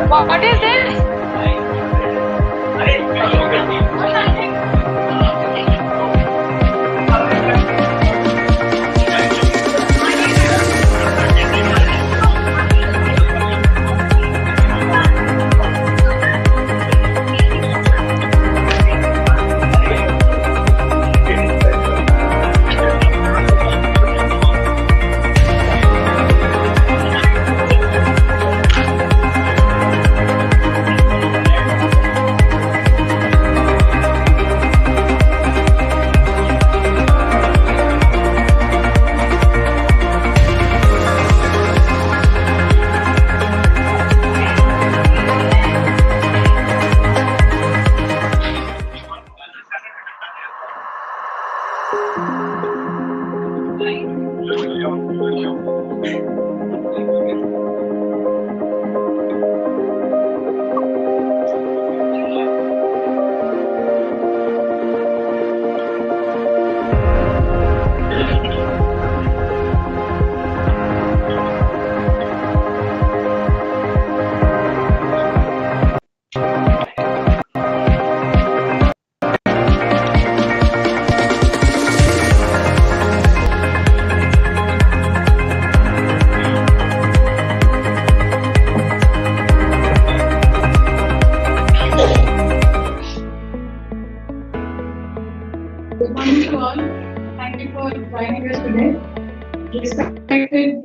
What is this?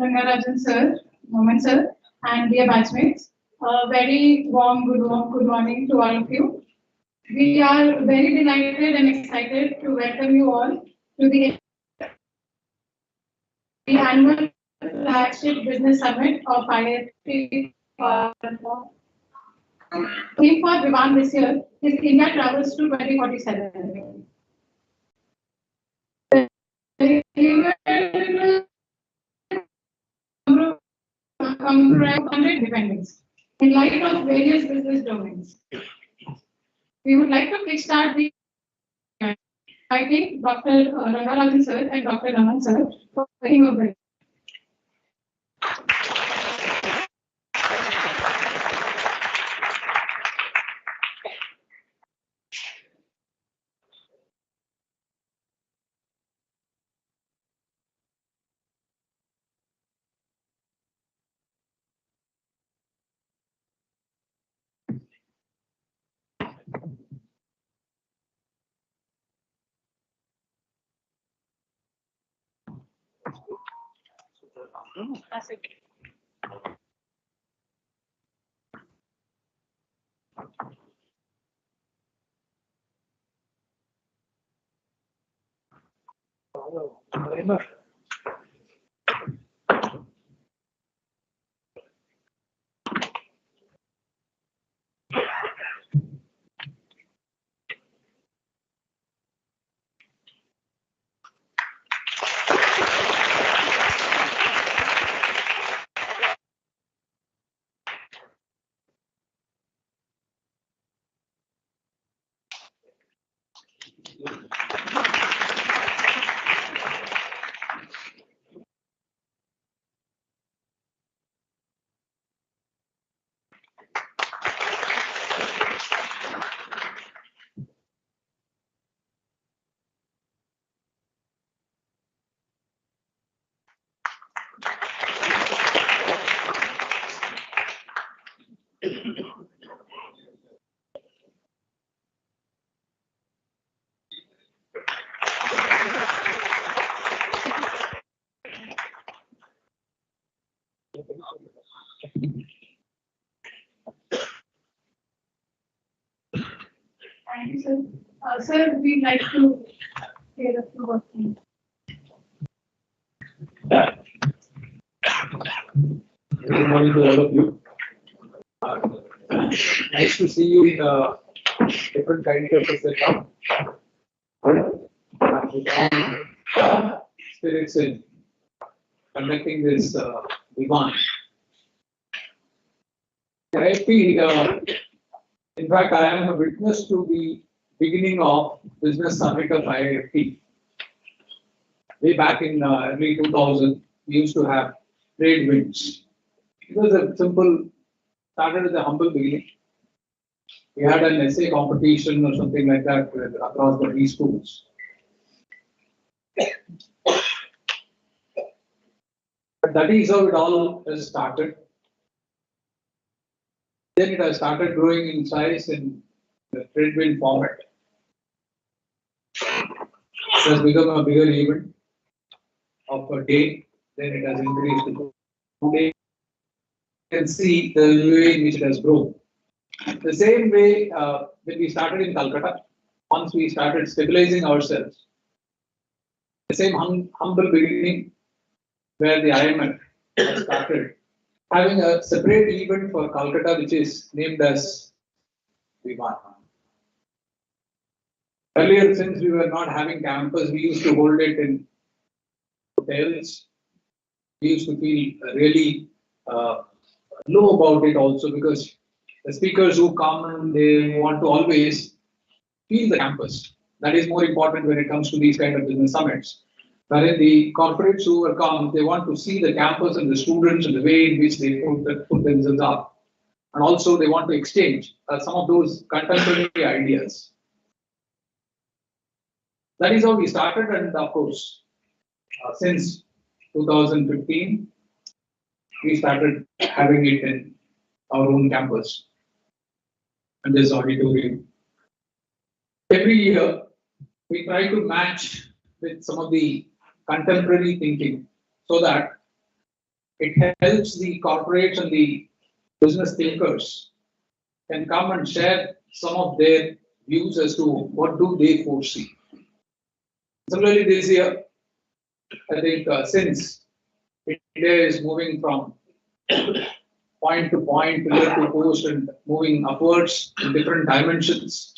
Rangarajan sir, Mohan sir, and dear batchmates. A very warm good morning to all of you. We are very delighted and excited to welcome you all to the annual Flagship Business Summit of IIFT Kolkata. Theme for Vivaan this year is India Travels to 2047. Independence in light of various business domains. We would like to kickstart the inviting Dr. Rangarajan sir and Dr. Raman sir for taking over. Thank you, sir. Sir, we'd like to hear a few words. Good morning to all of you. Nice to see you in a different kind of a setup. spirits in conducting this Vivaan. IIFT, in fact, I am a witness to the beginning of business summit of IIFT. Way back in early 2000, we used to have trade winds. It was a simple, started with a humble beginning. We had an essay competition or something like that across the three schools. But that is how it all has started. Then it has started growing in size in the trade wind format. It has become a bigger event of a day. Then it has increased to 2 days. You can see the way in which it has grown. The same way when we started in Calcutta, once we started stabilizing ourselves, the same humble beginning where the IMF has started having a separate event for Calcutta, which is named as Vivaan. Earlier, since we were not having campus, we used to hold it in hotels. We used to feel really low about it also because the speakers who come, they want to always feel the campus. That is more important when it comes to these kind of business summits. Wherein the corporates who will come, they want to see the campus and the students and the way in which they put themselves up. And also they want to exchange some of those contemporary ideas. That is how we started, and of course, since 2015, we started having it in our own campus and this auditorium. Every year, we try to match with some of the contemporary thinking so that it helps the corporates and the business thinkers can come and share some of their views as to what do they foresee. Similarly, this year, I think since India is moving from point to point, pillar to post, and moving upwards in different dimensions,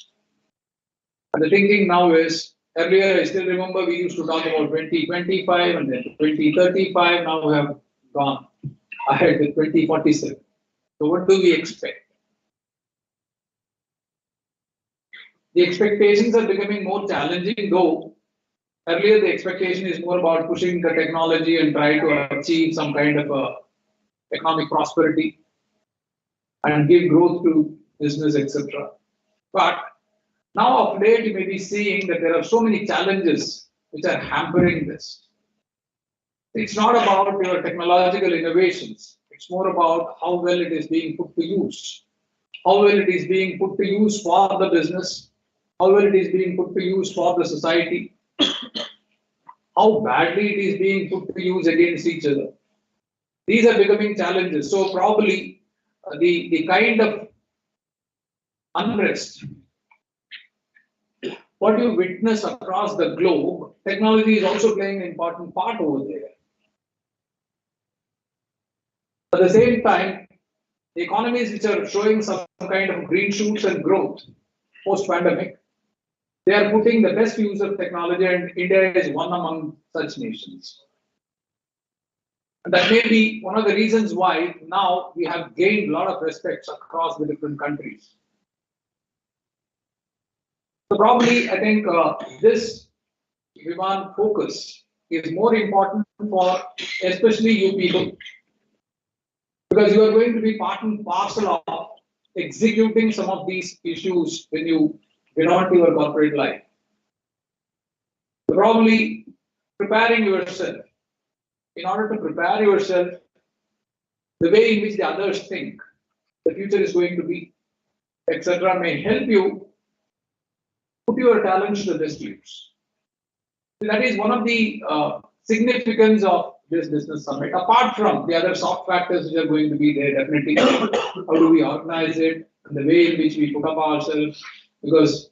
and the thinking now is, earlier I still remember we used to talk about 2025 and then 2035, now we have gone ahead with 2047. So what do we expect? The expectations are becoming more challenging, though earlier the expectation is more about pushing the technology and try to achieve some kind of economic prosperity and give growth to business, etc. But now of late you may be seeing that there are so many challenges which are hampering this. It's not about your technological innovations. It's more about how well it is being put to use. How well it is being put to use for the business. How well it is being put to use for the society. How badly it is being put to use against each other. These are becoming challenges. So probably the kind of unrest what you witness across the globe, technology is also playing an important part over there. At the same time, the economies which are showing some kind of green shoots and growth post-pandemic, they are putting the best use of technology, and India is one among such nations. And that may be one of the reasons why now we have gained a lot of respect across the different countries. So probably, I think this Vivaan focus is more important for especially you people, because you are going to be part and parcel of executing some of these issues when you get on to your corporate life. So probably preparing yourself. In order to prepare yourself, the way in which the others think the future is going to be, etc., may help you put your talents to the best use. That is one of the significance of this business summit, apart from the other soft factors which are going to be there, definitely. How do we organize it, and the way in which we put up ourselves, because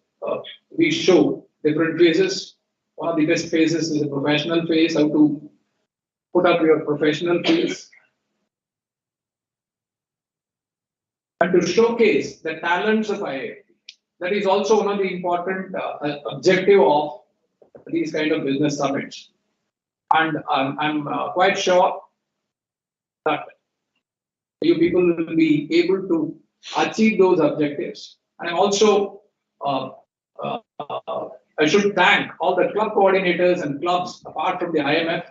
we show different phases. One of the best phases is a professional phase, how to put up your professional phase. And to showcase the talents of IIFT. That is also one of the important objective of these kind of business summits. And I'm quite sure that you people will be able to achieve those objectives. And also, uh, I should thank all the club coordinators and clubs apart from the IMF,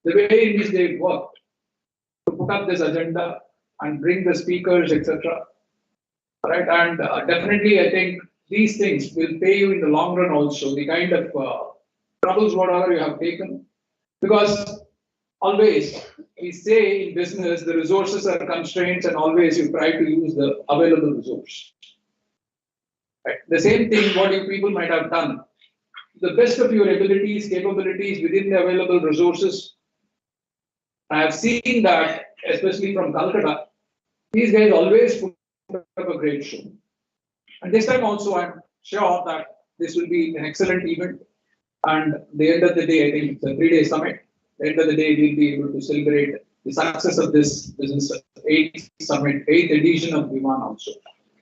the way in which they worked to put up this agenda and bring the speakers, etc. Right, and definitely, I think these things will pay you in the long run also. The kind of troubles, whatever you have taken, because always we say in business the resources are constraints, and always you try to use the available resource. Right. The same thing what you people might have done. The best of your abilities, capabilities within the available resources. I have seen that, especially from Calcutta, these guys always put up a great show. And this time also, I'm sure that this will be an excellent event. And at the end of the day, I think it's a 3-day summit. At the end of the day, we'll be able to celebrate the success of this business 8th summit, 8th edition of Vivaan also.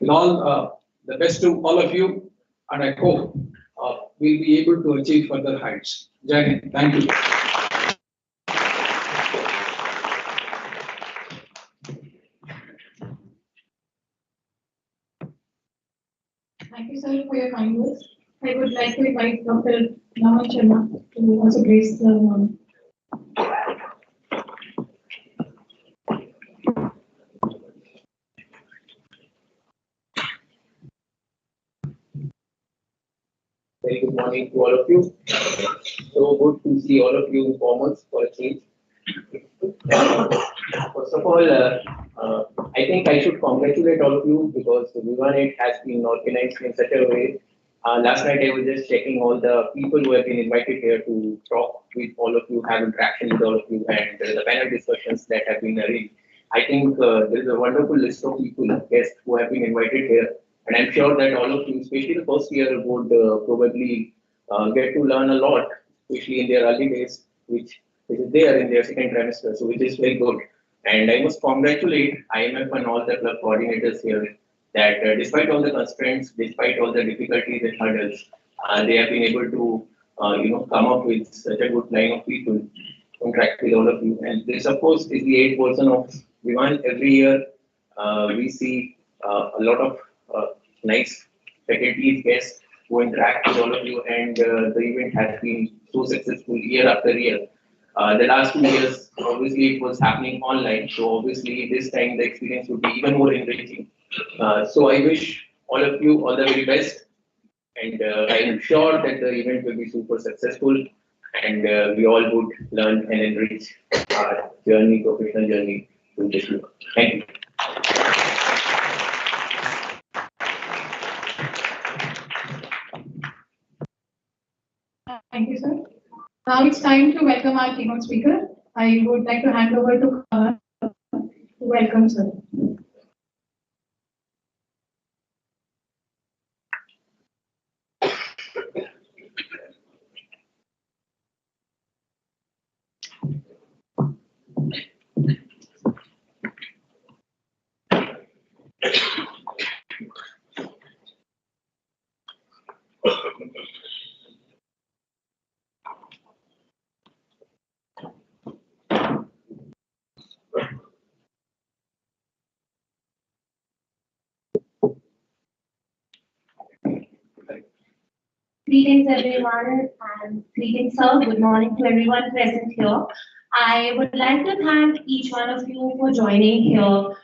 With all the best to all of you, and I hope we'll be able to achieve further heights. Jai Hind. Thank you. Thank you, sir, for your kind words. I would like to invite Dr. Naman Sharma to also grace the Very good morning to all of you. So good to see all of you in formals for a change. First of all, I think I should congratulate all of you because Vivaan 8 has been organized in such a way. Last night I was just checking all the people who have been invited here to talk with all of you, have interaction with all of you, and the panel discussions that have been arranged. I think there is a wonderful list of people, guests who have been invited here. And I'm sure that all of you, especially the first year, would probably get to learn a lot, especially in their early days, which is there in their second trimester, so which is very good. And I must congratulate IMF and all the club coordinators here that despite all the constraints, despite all the difficulties and hurdles, they have been able to come up with such a good line of people to interact with all of you. And this, of course, is the 8th version of Vivaan. Every year, we see a lot of nice faculties, guests who interact with all of you, and the event has been so successful year after year. The last 2 years, obviously, it was happening online, so obviously this time the experience would be even more enriching. So I wish all of you all the very best, and I am sure that the event will be super successful, and we all would learn and enrich our journey, professional journey through this year. Thank you. Thank you, sir. Now it's time to welcome our keynote speaker. I would like to hand over to Karan to welcome, sir. Greetings everyone and greetings sir. Good morning to everyone present here. I would like to thank each one of you for joining here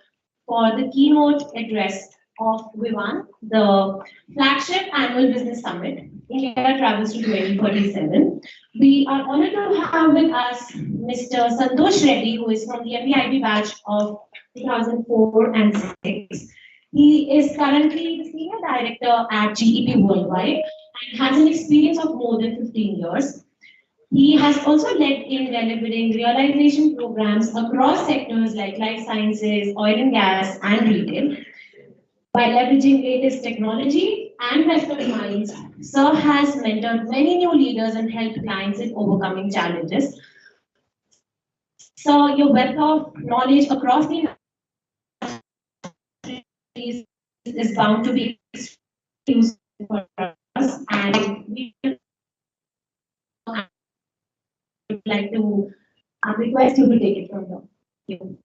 for the keynote address of Vivaan, the flagship annual business summit. India travels to 2037. We are honored to have with us Mr. Santosh Reddy, who is from the MBIB batch of 2004 and 6. He is currently the Senior Director at GEP Worldwide and has an experience of more than 15 years. He has also led in delivering realization programs across sectors like life sciences, oil and gas, and retail. By leveraging latest technology and best of minds, Sir has mentored many new leaders and helped clients in overcoming challenges. So your wealth of knowledge across the industries is bound to be useful for us, and we would like to request you to take it from here. Thank you.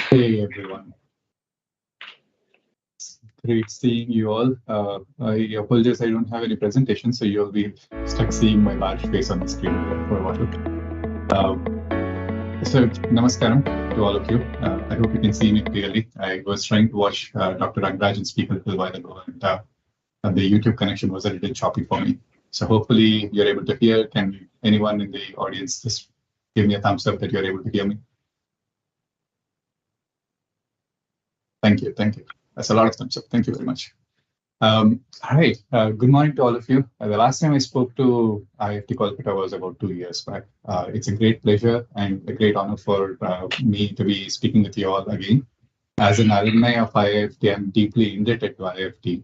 Hey everyone, great seeing you all. I apologize, I don't have any presentation, so you'll be stuck seeing my large face on the screen for a while. So, namaskaram to all of you. I hope you can see me clearly. I was trying to watch Dr. Rangarajan speak a little while ago, and the YouTube connection was a little choppy for me. So hopefully you're able to hear. Can anyone in the audience just give me a thumbs up that you're able to hear me? Thank you. That's a lot of thumbs up. Thank you very much. All right. Good morning to all of you. The last time I spoke to IIFT Kolkata was about 2 years back. It's a great pleasure and a great honor for me to be speaking with you all again. As an alumni of IIFT, I'm deeply indebted to IIFT,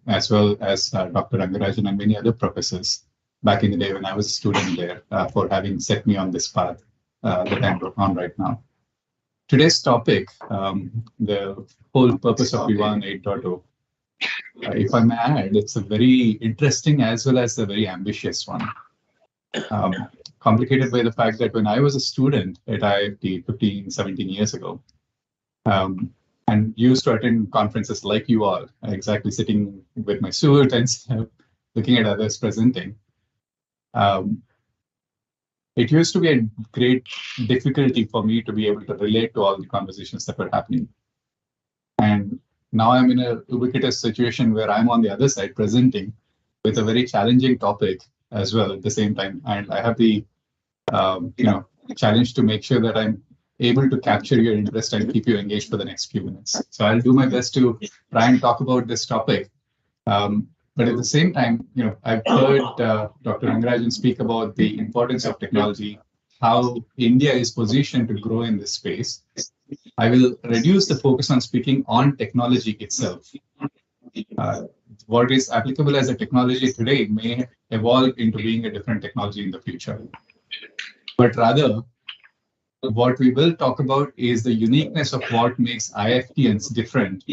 as well as Dr. Rangarajan and many other professors back in the day when I was a student there for having set me on this path that I'm on right now. Today's topic, the whole purpose of Vivaan 8.0, if I may add, it's a very interesting as well as a very ambitious one. Complicated by the fact that when I was a student at IIFT 15, 17 years ago, and used to attend conferences like you all, exactly sitting with my suit and looking at others presenting, it used to be a great difficulty for me to be able to relate to all the conversations that were happening. And now I'm in a ubiquitous situation where I'm on the other side presenting with a very challenging topic as well at the same time. And I have the challenge to make sure that I'm able to capture your interest and keep you engaged for the next few minutes. So I'll do my best to try and talk about this topic. But at the same time, I've heard Dr. Rangarajan speak about the importance of technology, how India is positioned to grow in this space. I will reduce the focus on speaking on technology itself. What is applicable as a technology today may evolve into being a different technology in the future. But rather, what we will talk about is the uniqueness of what makes IIFTians different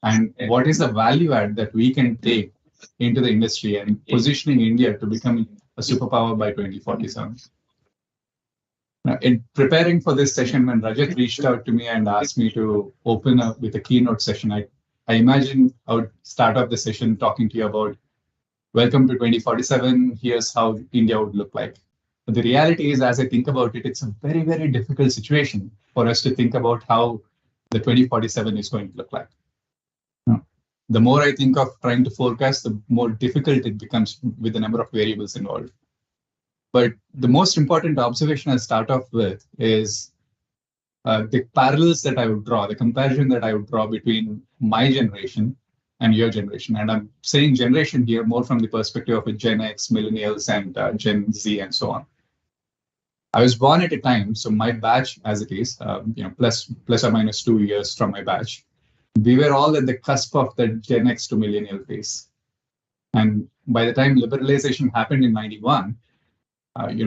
and what is the value add that we can take into the industry and positioning India to become a superpower by 2047. Now, in preparing for this session, when Rajat reached out to me and asked me to open up with a keynote session, I imagined I would start off the session talking to you about, welcome to 2047, here's how India would look like. But the reality is, as I think about it, it's a very, very difficult situation for us to think about how the 2047 is going to look like. The more I think of trying to forecast, the more difficult it becomes with the number of variables involved. But the most important observation I'll start off with is the parallels that I would draw, the comparison that I would draw between my generation and your generation. And I'm saying generation here more from the perspective of a Gen X, millennials, and Gen Z, and so on. I was born at a time, so my batch, as it is, plus or minus 2 years from my batch, we were all at the cusp of the Gen X to millennial phase. And by the time liberalization happened in 91,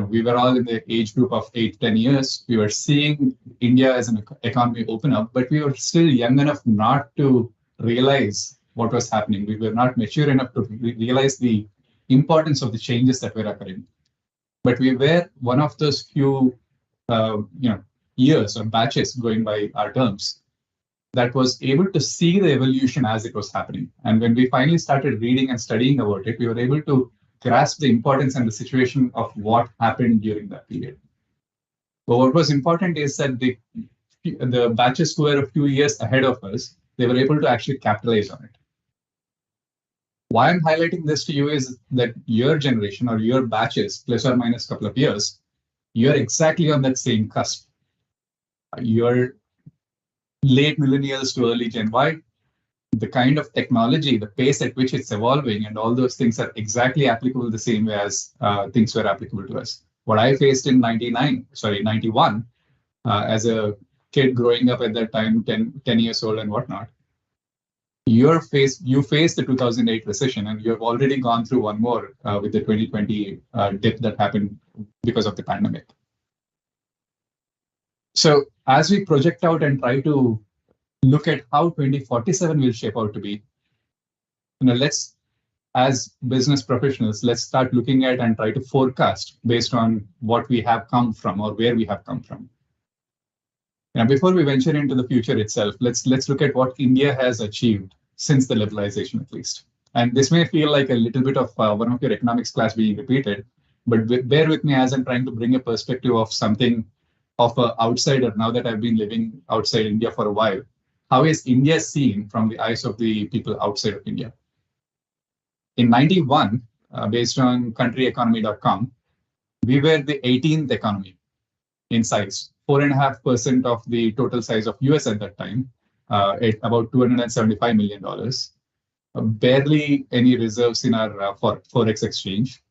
we were all in the age group of 8-10 years. We were seeing India as an economy open up, but we were still young enough not to realize what was happening. We were not mature enough to realize the importance of the changes that were occurring. But we were one of those few, years or batches, going by our terms, that was able to see the evolution as it was happening. And when we finally started reading and studying about it, we were able to grasp the importance and the situation of what happened during that period. But what was important is that the batches who were a few years ahead of us, they were able to actually capitalize on it. Why I'm highlighting this to you is that your generation or your batches, plus or minus a couple of years, you're exactly on that same cusp. You're late millennials to early Gen Y. The kind of technology, the pace at which it's evolving, and all those things are exactly applicable the same way as things were applicable to us. what I faced in 91, as a kid growing up at that time, 10 years old and whatnot. You faced the 2008 recession, and you have already gone through one more with the 2020 dip that happened because of the pandemic. So as we project out and try to look at how 2047 will shape out to be, let's, as business professionals, let's start looking at and try to forecast based on what we have come from or where we have come from. Now, before we venture into the future itself, let's look at what India has achieved since the liberalization, at least. And this may feel like a little bit of one of your economics class being repeated, but bear with me as I'm trying to bring a perspective of something of an outsider now that I've been living outside India for a while. How is India seen from the eyes of the people outside of India? In 91, based on countryeconomy.com, we were the 18th economy in size, 4.5% of the total size of US at that time, at about $275 million. Barely any reserves in our Forex exchange.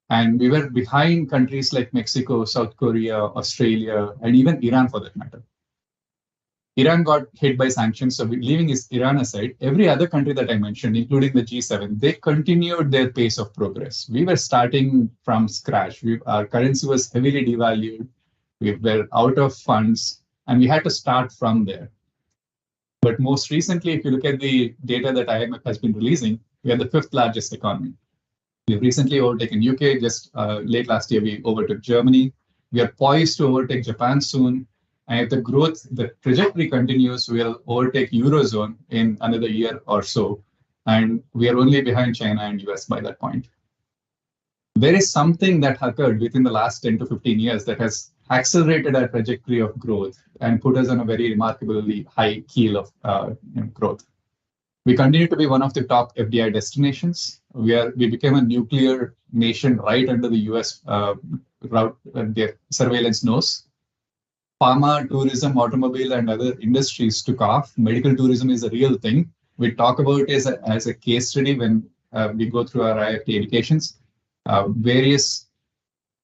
And we were behind countries like Mexico, South Korea, Australia, and even Iran for that matter. Iran got hit by sanctions, so leaving Iran aside, every other country that I mentioned, including the G7, they continued their pace of progress. We were starting from scratch. Our currency was heavily devalued. We were out of funds, and we had to start from there. But most recently, if you look at the data that IMF has been releasing, we are the 5th largest economy. We've recently overtaken UK. Just late last year, we overtook Germany. We are poised to overtake Japan soon. And if the trajectory continues, we'll overtake Eurozone in another year or so. And we are only behind China and US by that point. There is something that occurred within the last 10 to 15 years that has accelerated our trajectory of growth and put us on a very remarkably high keel of growth. We continue to be one of the top FDI destinations. We became a nuclear nation right under the US route, their surveillance nose. Pharma, tourism, automobile, and other industries took off. Medical tourism is a real thing. We talk about it as a case study when we go through our IIFT educations. Various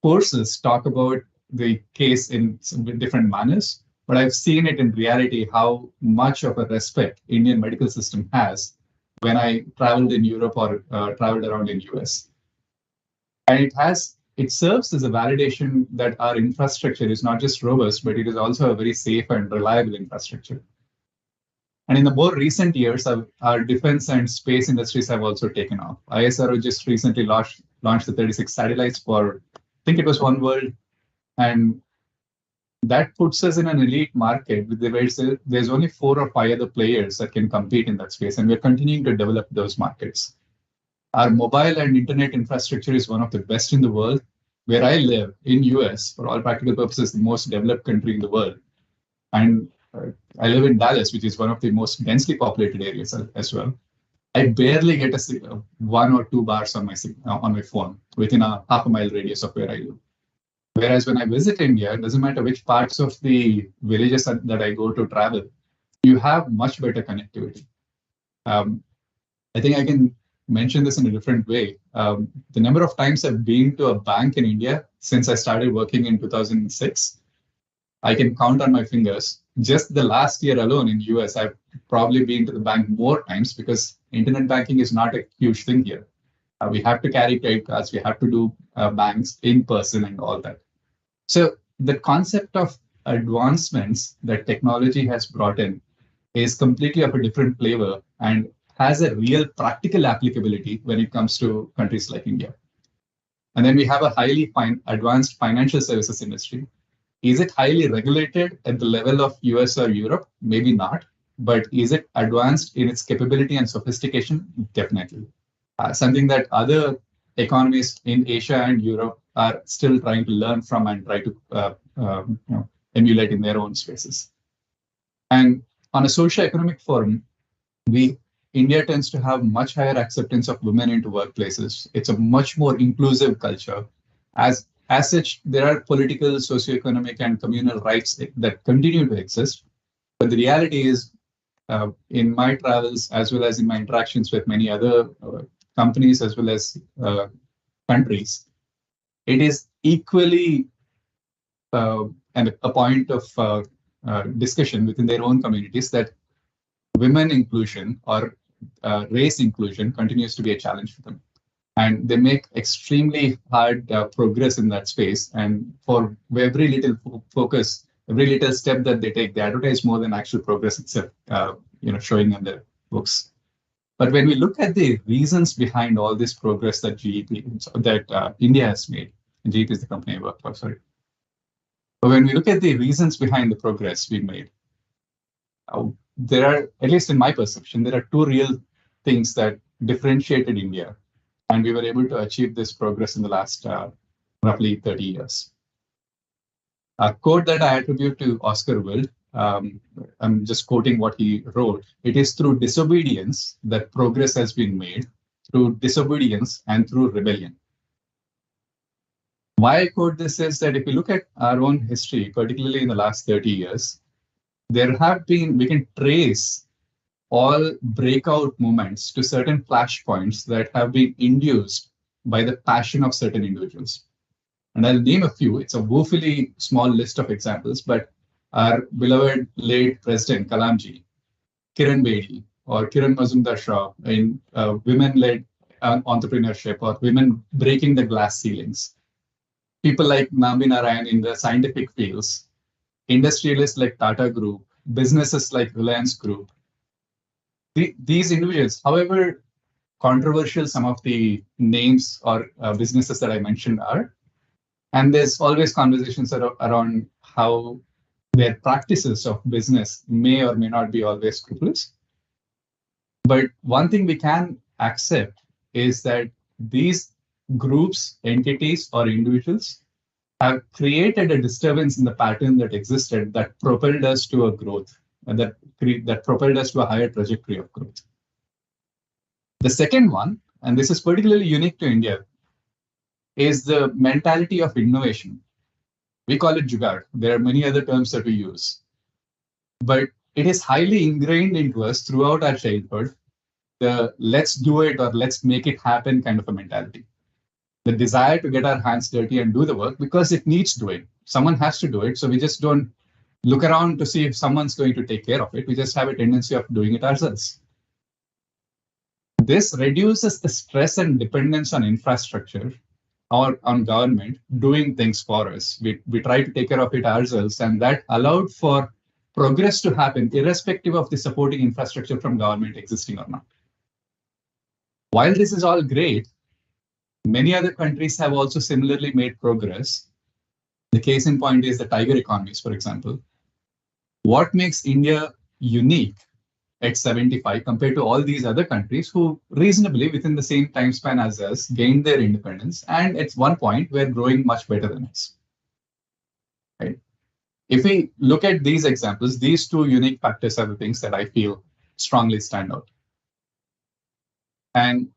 courses talk about the case in different manners, but I've seen it in reality how much of a respect Indian medical system has when I traveled in Europe or traveled around in US. And it serves as a validation that our infrastructure is not just robust, but it is also a very safe and reliable infrastructure. And in the more recent years, our defense and space industries have also taken off. ISRO just recently launched the 36 satellites for, I think it was One World. And that puts us in an elite market where there's only 4 or 5 other players that can compete in that space. And we're continuing to develop those markets. Our mobile and internet infrastructure is one of the best in the world. Where I live in US, for all practical purposes, the most developed country in the world. And I live in Dallas, which is one of the most densely populated areas as well. I barely get 1 or 2 bars on my phone within a half a mile radius of where I live. Whereas when I visit India, it doesn't matter which parts of the villages that I go to travel, you have much better connectivity. I think I can mention this in a different way. The number of times I've been to a bank in India since I started working in 2006, I can count on my fingers. Just the last year alone in US, I've probably been to the bank more times because internet banking is not a huge thing here. We have to carry credit cards, we have to do banks in person and all that. So the concept of advancements that technology has brought in is completely of a different flavor and has a real practical applicability when it comes to countries like India. And then we have a highly advanced financial services industry. Is it highly regulated at the level of US or Europe? Maybe not. But is it advanced in its capability and sophistication? Definitely. Something that other economies in Asia and Europe are still trying to learn from and try to emulate in their own spaces. And on a socio-economic forum, India tends to have much higher acceptance of women into workplaces. It's a much more inclusive culture. As such, there are political, socioeconomic, and communal rights that continue to exist. But the reality is, in my travels, as well as in my interactions with many other companies, as well as countries, it is equally and a point of discussion within their own communities that women inclusion or race inclusion continues to be a challenge for them. And they make extremely hard progress in that space. And for every little focus, every little step that they take, they advertise more than actual progress itself, showing in their books. But when we look at the reasons behind all this progress that India has made, and GEP is the company I work for, sorry. But when we look at the reasons behind the progress we made, there are, at least in my perception, there are two real things that differentiated India. And we were able to achieve this progress in the last roughly 30 years. A quote that I attribute to Oscar Wilde, I'm just quoting what he wrote. It is through disobedience that progress has been made, through disobedience and through rebellion. Why I quote this is that if you look at our own history, particularly in the last 30 years, we can trace all breakout moments to certain flashpoints that have been induced by the passion of certain individuals. And I'll name a few. It's a woefully small list of examples, but our beloved late President Kalamji, Kiran Bedi, or Kiran Mazumdar-Shaw in women-led entrepreneurship or women breaking the glass ceilings. People like Nambi Narayan in the scientific fields, industrialists like Tata Group, businesses like Reliance Group. These individuals, however controversial some of the names or businesses that I mentioned are, and there's always conversations around how their practices of business may or may not be always scrupulous. But one thing we can accept is that these groups, entities, or individuals have created a disturbance in the pattern that existed that propelled us to a growth, and that propelled us to a higher trajectory of growth. The second one, and this is particularly unique to India, is the mentality of innovation. We call it jugaad. There are many other terms that we use. But it is highly ingrained into us throughout our childhood, the let's do it or let's make it happen kind of a mentality. The desire to get our hands dirty and do the work because it needs doing. Someone has to do it. So we just don't look around to see if someone's going to take care of it. We just have a tendency of doing it ourselves. This reduces the stress and dependence on infrastructure or on government doing things for us. We try to take care of it ourselves, and that allowed for progress to happen irrespective of the supporting infrastructure from government existing or not. While this is all great, many other countries have also similarly made progress. The case in point is the tiger economies, for example. What makes India unique at 75 compared to all these other countries who reasonably within the same time span as us gained their independence and at one point were growing much better than us. Right? If we look at these examples, these two unique factors are the things that I feel strongly stand out. And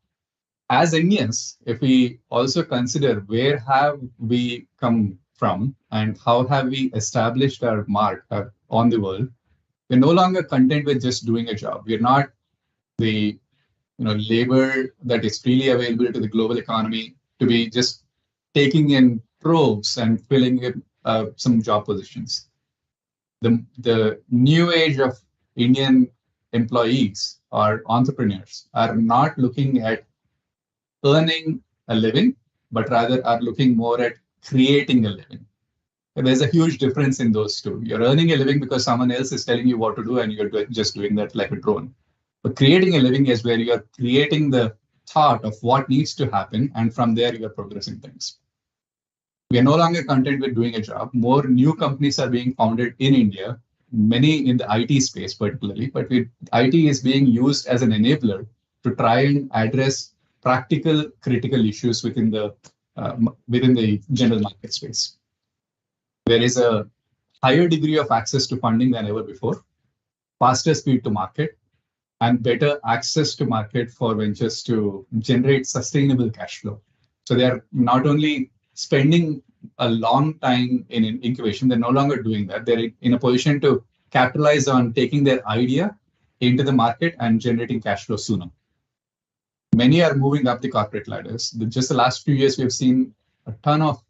as Indians, if we also consider where have we come from and how have we established our mark on the world, we're no longer content with just doing a job. We're not the labor that is freely available to the global economy to be just taking in probes and filling in some job positions. The new age of Indian employees or entrepreneurs are not looking at earning a living, but rather are looking more at creating a living. And there's a huge difference in those two. You're earning a living because someone else is telling you what to do and you're just doing that like a drone. But creating a living is where you're creating the thought of what needs to happen, and from there you're progressing things. We are no longer content with doing a job. More new companies are being founded in India, many in the IT space particularly, but IT is being used as an enabler to try and address practical, critical issues within the general market space. There is a higher degree of access to funding than ever before, faster speed to market, and better access to market for ventures to generate sustainable cash flow. So they are not only spending a long time in incubation, they're no longer doing that. They're in a position to capitalize on taking their idea into the market and generating cash flow sooner. Many are moving up the corporate ladders. Just the last few years, we have seen a ton of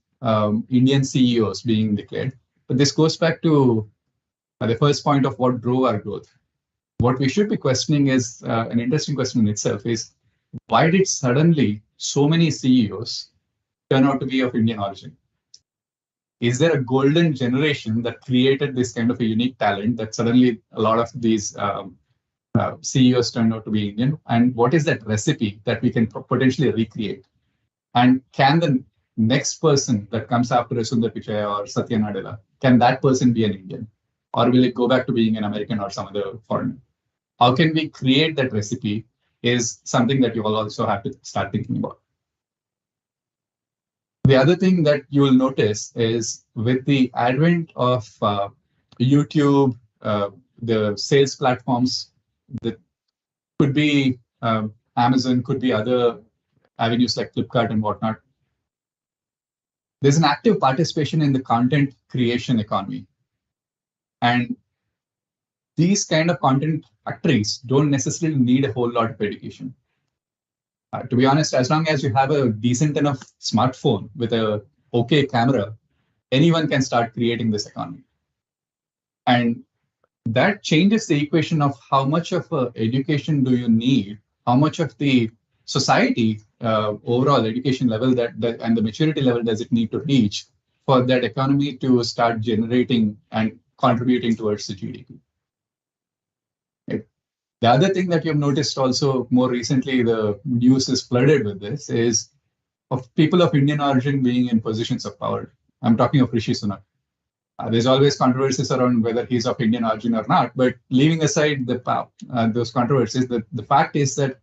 Indian CEOs being declared. But this goes back to the first point of what drove our growth. What we should be questioning is an interesting question in itself is, why did suddenly so many CEOs turn out to be of Indian origin? Is there a golden generation that created this kind of a unique talent that suddenly a lot of these CEOs turned out to be Indian? And what is that recipe that we can potentially recreate? And can the next person that comes after Sundar Pichai or Satya Nadella, can that person be an Indian? Or will it go back to being an American or some other foreigner? How can we create that recipe is something that you all also have to start thinking about. The other thing that you will notice is with the advent of YouTube, the sales platforms that could be Amazon, could be other avenues like Flipkart and whatnot, there's an active participation in the content creation economy. And these kind of content factories don't necessarily need a whole lot of education. To be honest, as long as you have a decent enough smartphone with a okay camera, anyone can start creating this economy. And that changes the equation of how much of education do you need, how much of the society overall education level and the maturity level does it need to reach for that economy to start generating and contributing towards the GDP. The other thing that you've noticed also more recently, the news is flooded with this, is of people of Indian origin being in positions of power. I'm talking of Rishi Sunak. There's always controversies around whether he's of Indian origin or not, but leaving aside those controversies, the fact is that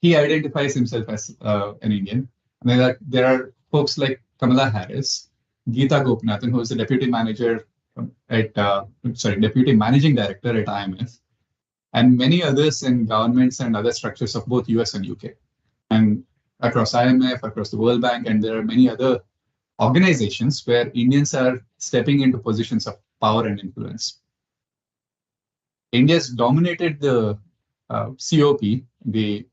he identifies himself as an Indian. And there are folks like Kamala Harris, Geeta Gopinathan, who is the deputy managing director at IMF, and many others in governments and other structures of both US and UK, and across IMF, across the World Bank, and there are many other organizations where Indians are stepping into positions of power and influence. India's dominated the COP, the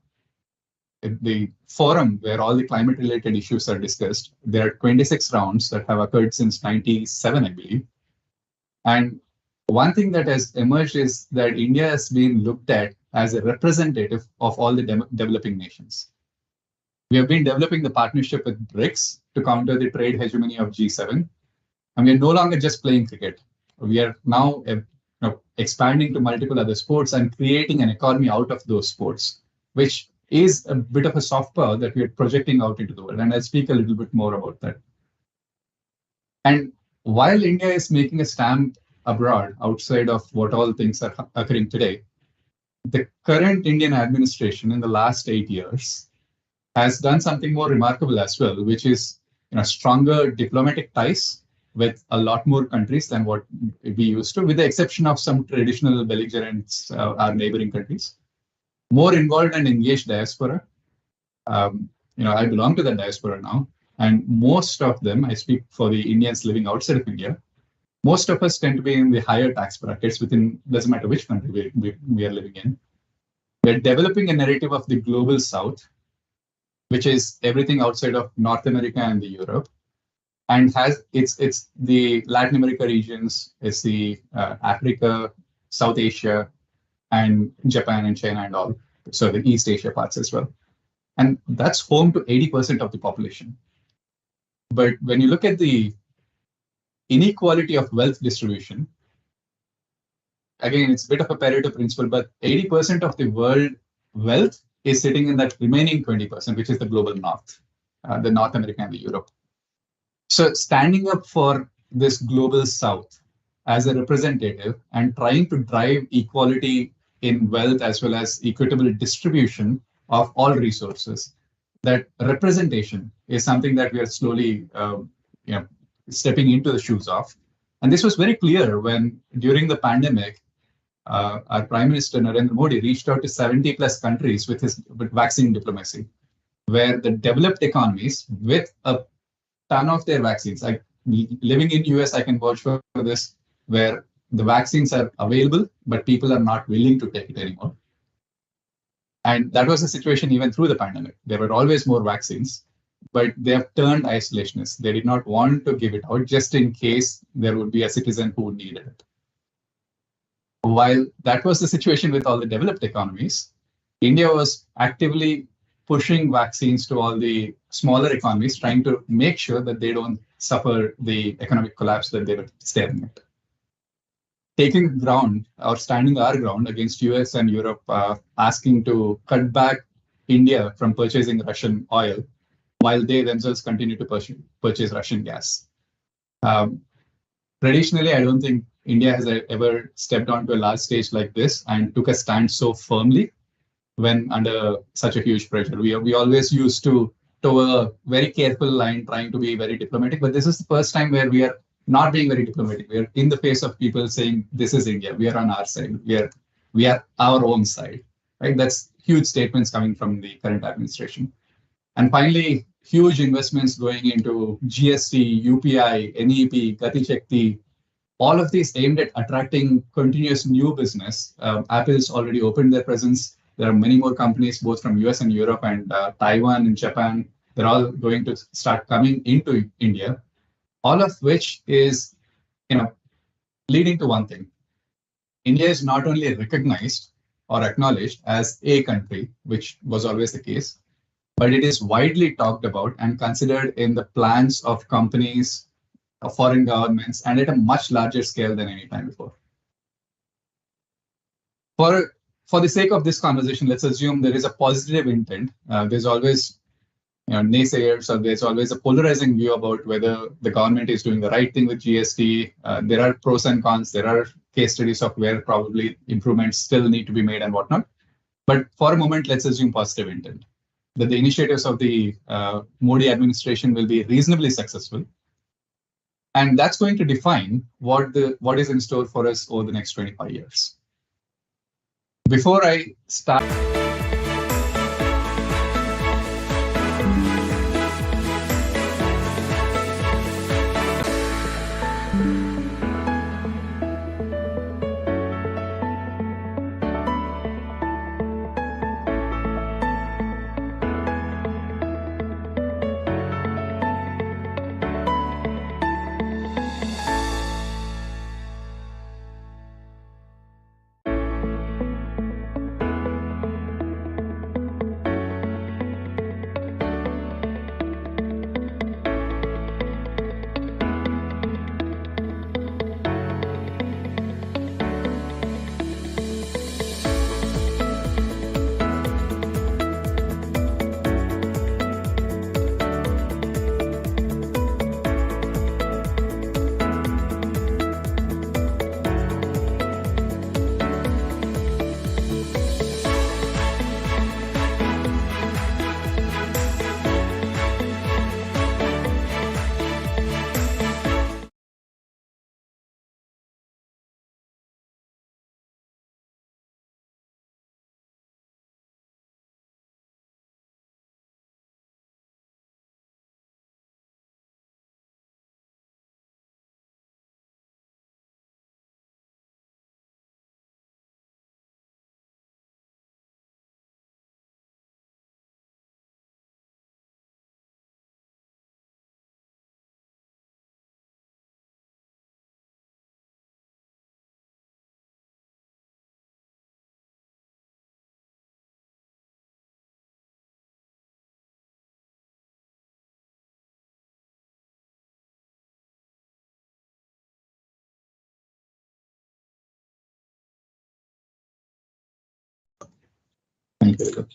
forum where all the climate-related issues are discussed. There are 26 rounds that have occurred since 1997, I believe. And one thing that has emerged is that India has been looked at as a representative of all the developing nations. We have been developing the partnership with BRICS to counter the trade hegemony of G7. And we are no longer just playing cricket. We are now expanding to multiple other sports and creating an economy out of those sports, which is a bit of a soft power that we are projecting out into the world. And I'll speak a little bit more about that. And while India is making a stamp abroad, outside of what all things are occurring today, the current Indian administration in the last 8 years has done something more remarkable as well, which is stronger diplomatic ties with a lot more countries than what we used to, with the exception of some traditional belligerents, our neighboring countries. More involved and engaged diaspora. I belong to the diaspora now, and most of them, I speak for the Indians living outside of India, most of us tend to be in the higher tax brackets within, doesn't matter which country we are living in. We're developing a narrative of the global South, which is everything outside of North America and the Europe, and it's the Latin America regions, it's the Africa, South Asia, and Japan and China and all. So the East Asia parts as well. And that's home to 80% of the population. But when you look at the inequality of wealth distribution, again, it's a bit of a Pareto principle, but 80% of the world wealth is sitting in that remaining 20%, which is the global North, the North America and the Europe. So standing up for this global South as a representative and trying to drive equality in wealth as well as equitable distribution of all resources, that representation is something that we are slowly stepping into the shoes of. And this was very clear when during the pandemic, our Prime Minister Narendra Modi reached out to 70 plus countries with vaccine diplomacy, where the developed economies with a ton of their vaccines, like living in US, I can vouch for this, where the vaccines are available, but people are not willing to take it anymore. And that was the situation even through the pandemic. There were always more vaccines, but they have turned isolationist. They did not want to give it out just in case there would be a citizen who needed it. While that was the situation with all the developed economies, India was actively pushing vaccines to all the smaller economies, trying to make sure that they don't suffer the economic collapse that they were staring at. Taking ground or standing our ground against US and Europe, asking to cut back India from purchasing Russian oil, while they themselves continue to purchase Russian gas. Traditionally, I don't think India has ever stepped onto a large stage like this and took a stand so firmly when under such a huge pressure. We always used to toe a very careful line, trying to be very diplomatic, but this is the first time where we are not being very diplomatic. We are in the face of people saying, this is India, we are on our side, we are our own side, right? That's huge statements coming from the current administration. And finally, huge investments going into GST, UPI, NEP, Gati Shakti, all of these aimed at attracting continuous new business. Apple's already opened their presence. There are many more companies, both from US and Europe and Taiwan and Japan. They're all going to start coming into India, all of which is, leading to one thing. India is not only recognized or acknowledged as a country, which was always the case, but it is widely talked about and considered in the plans of companies, of foreign governments, and at a much larger scale than any time before. For the sake of this conversation, let's assume there is a positive intent. There's always naysayers, or there's always a polarizing view about whether the government is doing the right thing with GST. There are pros and cons. There are case studies of where probably improvements still need to be made and whatnot. But for a moment, let's assume positive intent, that the initiatives of the Modi administration will be reasonably successful. And that's going to define what is in store for us over the next 25 years. Before I start, thank you.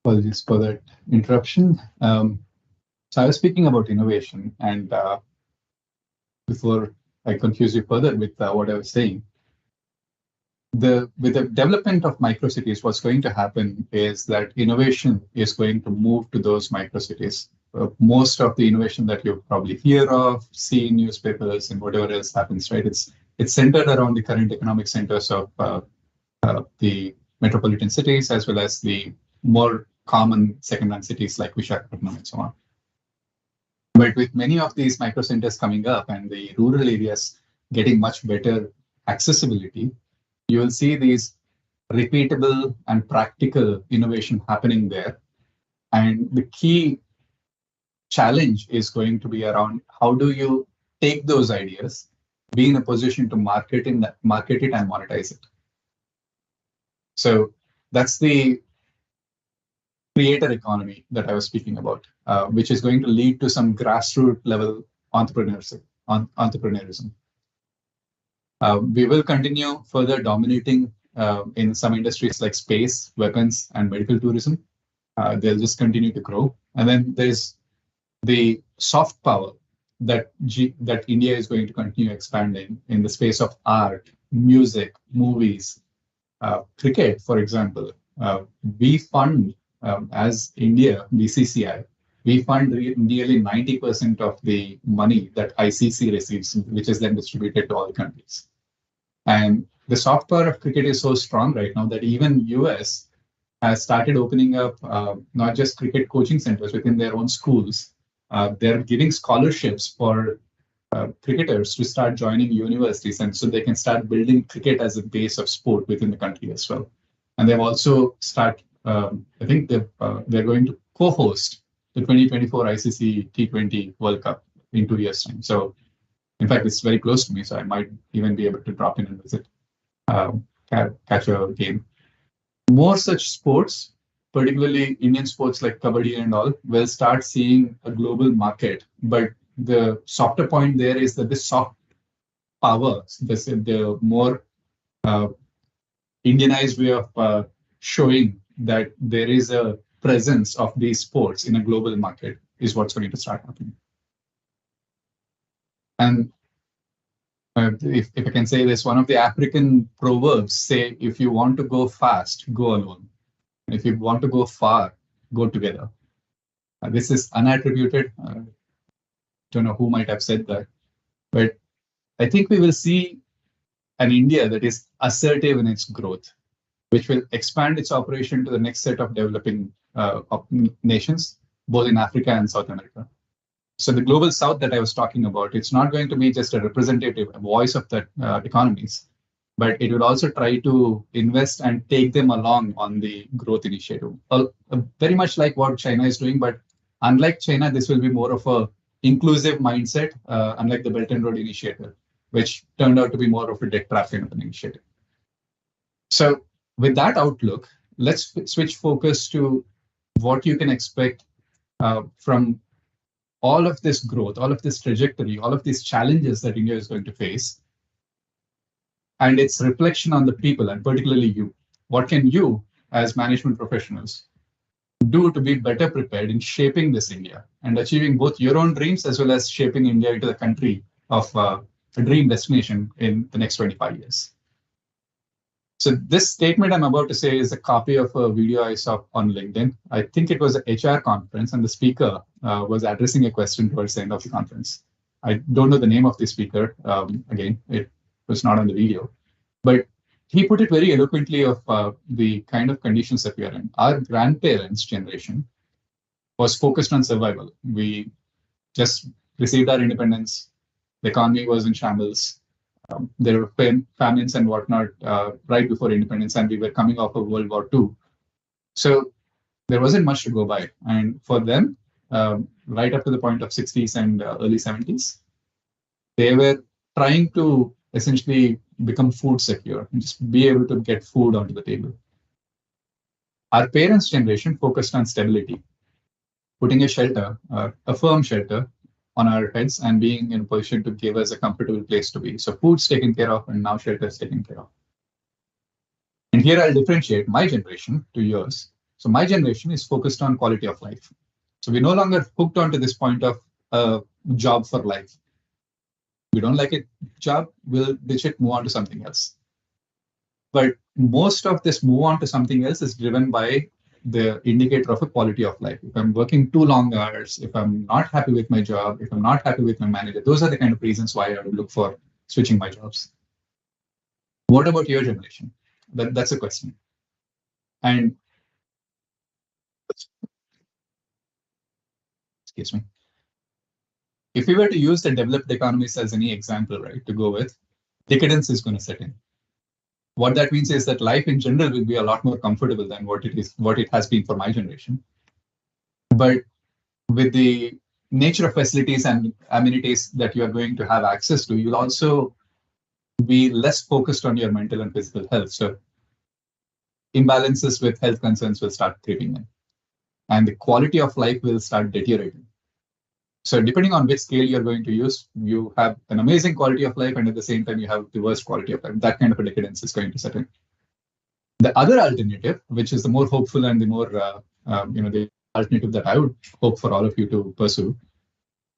Apologies for that interruption. So I was speaking about innovation, and before I confuse you further with what I was saying, with the development of microcities, what's going to happen is that innovation is going to move to those microcities. Most of the innovation that you probably hear of, see in newspapers and whatever else happens, right? It's centered around the current economic centers of the metropolitan cities, as well as the more common second-run cities like Visakhapatnam and so on. But with many of these micro centers coming up and the rural areas getting much better accessibility, you will see these repeatable and practical innovation happening there. And the key challenge is going to be around how do you take those ideas, be in a position to market it and monetize it. So that's the creator economy that I was speaking about, which is going to lead to some grassroots level entrepreneurship, entrepreneurism. We will continue further dominating in some industries like space, weapons, and medical tourism. They'll just continue to grow. And then there's the soft power that India is going to continue expanding in the space of art, music, movies, cricket, for example. We fund, as India, BCCI, we fund nearly 90% of the money that ICC receives, which is then distributed to all the countries. And the soft power of cricket is so strong right now that even US has started opening up not just cricket coaching centers within their own schools. They're giving scholarships for cricketers to start joining universities, and so they can start building cricket as a base of sport within the country as well. And they've also I think they're going to co-host the 2024 ICC T20 World Cup in 2 years' time. So, in fact, it's very close to me, so I might even be able to drop in and visit, catch a game. More such sports, particularly Indian sports like Kabaddi and all, will start seeing a global market. But the softer point there is that the soft power, the more Indianized way of showing that there is a presence of these sports in a global market is what's going to start happening. And if I can say this, one of the African proverbs say, if you want to go fast, go alone. And if you want to go far, go together. This is unattributed. Don't know who might have said that, but I think we will see an India that is assertive in its growth, which will expand its operation to the next set of developing nations, both in Africa and South America. So the global South that I was talking about, it's not going to be just a representative voice of the economies, but it will also try to invest and take them along on the growth initiative. Very much like what China is doing, but unlike China, this will be more of a inclusive mindset, unlike the Belt and Road Initiative, which turned out to be more of a debt trap kind of an initiative. So with that outlook, let's switch focus to what you can expect from all of this growth, all of this trajectory, all of these challenges that India is going to face, and its reflection on the people, and particularly you. What can you, as management professionals, do to be better prepared in shaping this India and achieving both your own dreams as well as shaping India into the country of a dream destination in the next 25 years? So this statement I'm about to say is a copy of a video I saw on LinkedIn. I think it was an HR conference, and the speaker was addressing a question towards the end of the conference. I don't know the name of the speaker. Again, it was not on the video, but he put it very eloquently of the kind of conditions that we are in. Our grandparents' generation was focused on survival. We just received our independence. The economy was in shambles. There were famines and whatnot right before independence, and we were coming off of World War II. So there wasn't much to go by. And for them, right up to the point of 60s and early 70s, they were trying to essentially become food secure and just be able to get food onto the table. Our parents' generation focused on stability, putting a shelter, a firm shelter on our heads and being in a position to give us a comfortable place to be. So food's taken care of, and now shelter is taken care of. And here I'll differentiate my generation to yours. So my generation is focused on quality of life. So we're no longer hooked onto this point of a job for life. We don't like a job, we'll ditch it, move on to something else. But most of this move on to something else is driven by the indicator of a quality of life. If I'm working too long hours, if I'm not happy with my job, if I'm not happy with my manager, those are the kind of reasons why I would look for switching my jobs. What about your generation? That's a question. And excuse me. If we were to use the developed economies as any example, right, to go with, decadence is going to set in. What that means is that life in general will be a lot more comfortable than what it has been for my generation. But with the nature of facilities and amenities that you are going to have access to, you'll also be less focused on your mental and physical health. So imbalances with health concerns will start creeping in, and the quality of life will start deteriorating. So depending on which scale you're going to use, you have an amazing quality of life, and at the same time, you have the worst quality of life. That kind of a decadence is going to set in. The other alternative, which is the more hopeful and the more, the alternative that I would hope for all of you to pursue,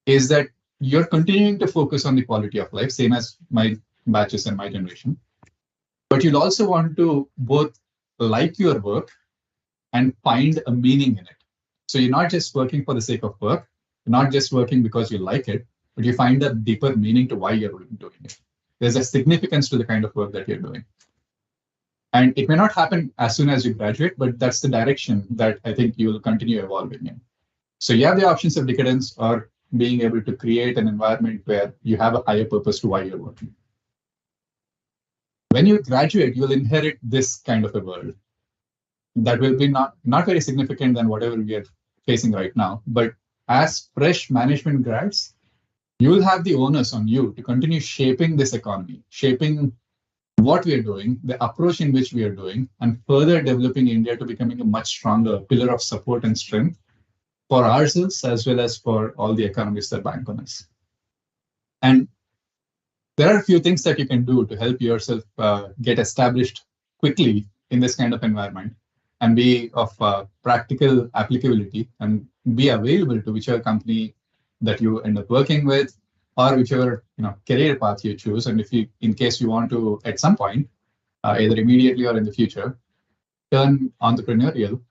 is that you're continuing to focus on the quality of life, same as my batches and my generation. But you'll also want to both like your work and find a meaning in it. So you're not just working for the sake of work, you're not just working because you like it, but you find a deeper meaning to why you're doing it. There's a significance to the kind of work that you're doing. And it may not happen as soon as you graduate, but that's the direction that I think you will continue evolving in. So you have the options of decadence or being able to create an environment where you have a higher purpose to why you're working. When you graduate, you'll inherit this kind of a world that will be not very significant than whatever we are facing right now. But as fresh management grads, you will have the onus on you to continue shaping this economy, shaping what we are doing, the approach in which we are doing, and further developing India to becoming a much stronger pillar of support and strength for ourselves as well as for all the economies that bank on us. And there are a few things that you can do to help yourself get established quickly in this kind of environment and be of practical applicability and be available to whichever company that you end up working with or whichever career path you choose. And if you, in case you want to, at some point, either immediately or in the future, turn entrepreneurial,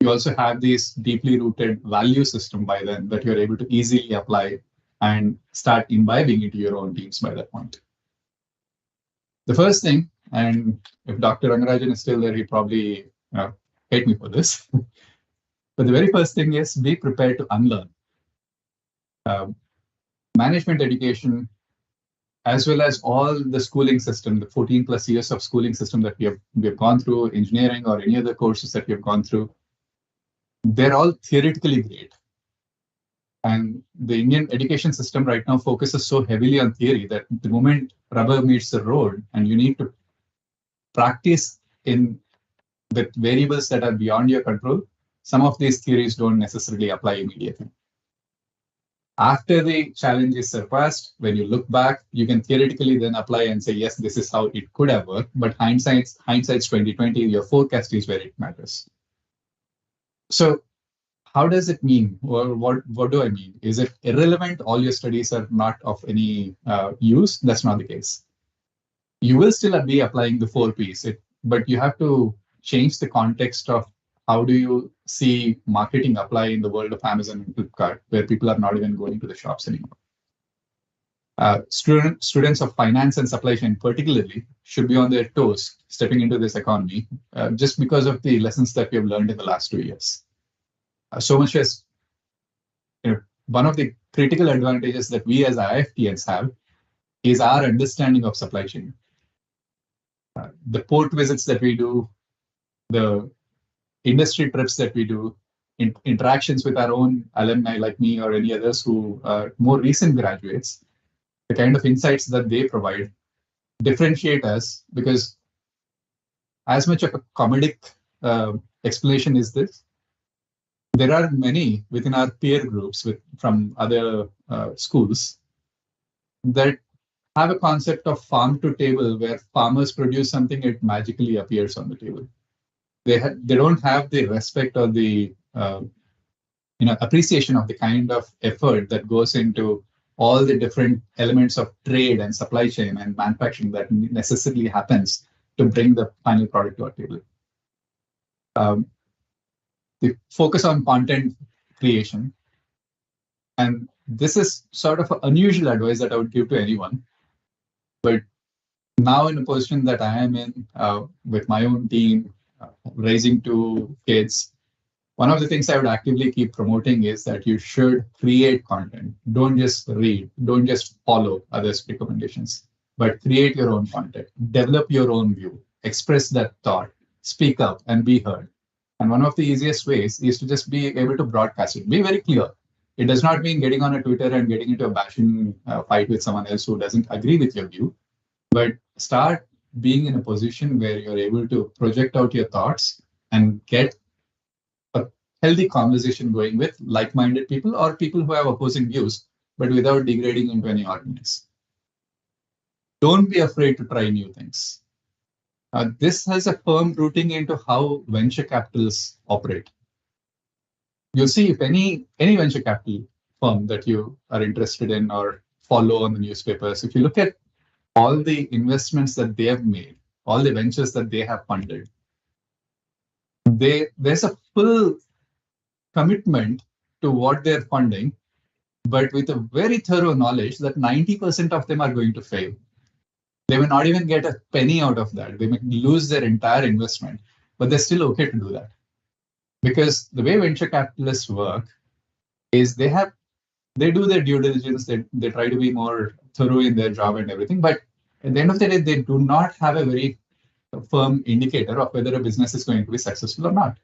you also have this deeply rooted value system by then that you're able to easily apply and start imbibing into your own teams by that point. The first thing, and if Dr. Rangarajan is still there, he probably hate me for this. But the very first thing is be prepared to unlearn. Management education, as well as all the schooling system, the 14 plus years of schooling system that we have gone through, engineering or any other courses that we have gone through, they're all theoretically great. And the Indian education system right now focuses so heavily on theory that the moment rubber meets the road and you need to practice in the variables that are beyond your control, some of these theories don't necessarily apply immediately. After the challenge is surpassed, when you look back, you can theoretically then apply and say, yes, this is how it could have worked. But hindsight's 2020, your forecast is where it matters. So how does it mean? Or what do I mean? Is it irrelevant? All your studies are not of any use? That's not the case. You will still be applying the 4 Ps, but you have to change the context of how do you see marketing apply in the world of Amazon and Flipkart, where people are not even going to the shops anymore. Students of finance and supply chain particularly should be on their toes stepping into this economy just because of the lessons that we have learned in the last 2 years. So much as one of the critical advantages that we as IIFTians have is our understanding of supply chain. The port visits that we do, the industry trips that we do, interactions with our own alumni like me or any others who are more recent graduates, the kind of insights that they provide differentiate us, because as much of a comedic explanation is this, there are many within our peer groups from other schools that have a concept of farm to table, where farmers produce something, it magically appears on the table. They don't have the respect or the appreciation of the kind of effort that goes into all the different elements of trade and supply chain and manufacturing that necessarily happens to bring the final product to our table. The focus on content creation, and this is sort of an unusual advice that I would give to anyone, but now in a position that I am in with my own team, raising 2 kids, one of the things I would actively keep promoting is that you should create content. Don't just read, don't just follow others' recommendations, but create your own content, develop your own view, express that thought, speak up and be heard. And one of the easiest ways is to just be able to broadcast it. Be very clear. It does not mean getting on a Twitter and getting into a bashing fight with someone else who doesn't agree with your view, but start being in a position where you're able to project out your thoughts and get a healthy conversation going with like-minded people or people who have opposing views, but without degrading into any arguments. Don't be afraid to try new things. This has a firm rooting into how venture capitals operate. You'll see if any venture capital firm that you are interested in or follow on the newspapers, if you look at all the investments that they have made, all the ventures that they have funded, there's a full commitment to what they're funding, but with a very thorough knowledge that 90% of them are going to fail. They may not even get a penny out of that. They may lose their entire investment, but they're still okay to do that. Because the way venture capitalists work is they do their due diligence, they try to be more thorough in their job and everything, but at the end of the day, they do not have a very firm indicator of whether a business is going to be successful or not.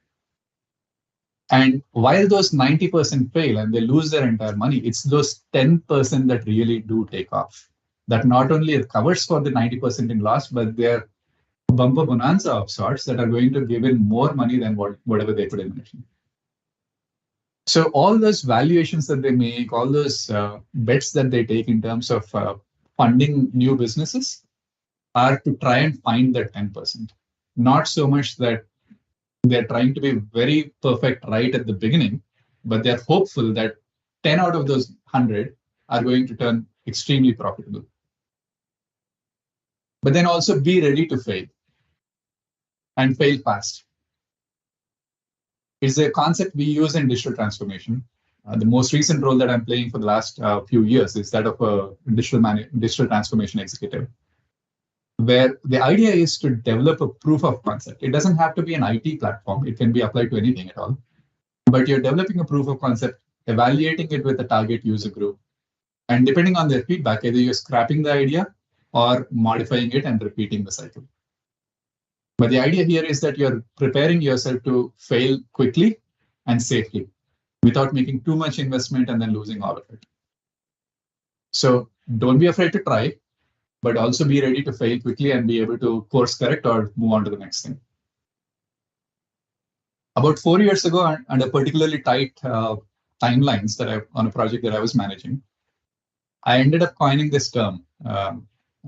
And while those 90% fail and they lose their entire money, it's those 10% that really do take off. That not only covers for the 90% in loss, but they're bumper bonanza of sorts that are going to give in more money than whatever they put in. So all those valuations that they make, all those bets that they take in terms of funding new businesses are to try and find that 10%. Not so much that they're trying to be very perfect right at the beginning, but they're hopeful that 10 out of those 100 are going to turn extremely profitable. But then also be ready to fail and fail fast. It's a concept we use in digital transformation. The most recent role that I'm playing for the last few years is that of a digital transformation executive, where the idea is to develop a proof of concept. It doesn't have to be an IT platform. It can be applied to anything at all. But you're developing a proof of concept, evaluating it with a target user group. And depending on their feedback, either you're scrapping the idea or modifying it and repeating the cycle. But the idea here is that you're preparing yourself to fail quickly and safely without making too much investment and then losing all of it. So don't be afraid to try, but also be ready to fail quickly and be able to course correct or move on to the next thing. About 4 years ago, under particularly tight timelines on a project that I was managing, I ended up coining this term.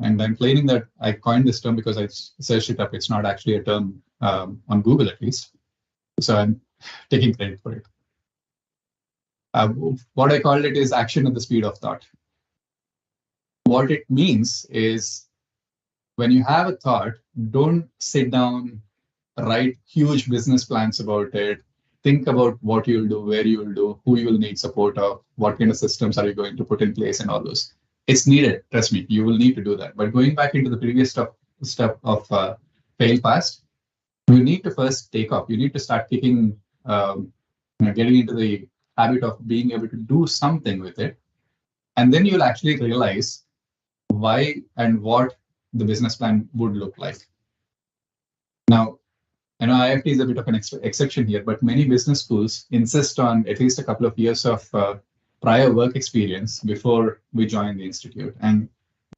And I'm claiming that I coined this term because I searched it up. It's not actually a term on Google, at least. So I'm taking credit for it. What I called it is action at the speed of thought. What it means is when you have a thought, don't sit down, write huge business plans about it, think about what you'll do, where you will do, who you will need support of, what kind of systems are you going to put in place and all those. It's needed, trust me, you will need to do that. But going back into the previous step of fail fast, you need to first take off. You need to start getting into the habit of being able to do something with it. And then you'll actually realize why and what the business plan would look like. Now, I know IIFT is a bit of an exception here, but many business schools insist on at least a couple of years of prior work experience before we join the institute. And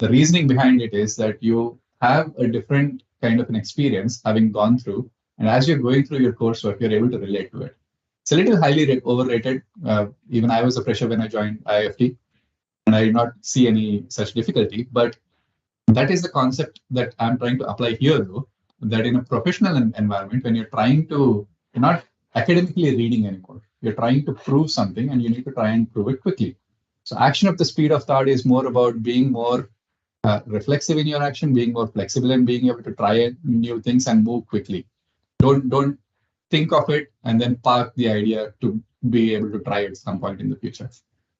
the reasoning behind it is that you have a different kind of an experience having gone through, and as you're going through your coursework, you're able to relate to it. It's a little highly overrated. Even I was a fresher when I joined IIFT, and I did not see any such difficulty, but that is the concept that I'm trying to apply here, though, that in a professional environment, when you're not academically reading anymore, you're trying to prove something and you need to try and prove it quickly. So action at the speed of thought is more about being more reflexive in your action, being more flexible and being able to try new things and move quickly. Don't think of it and then park the idea to be able to try it at some point in the future.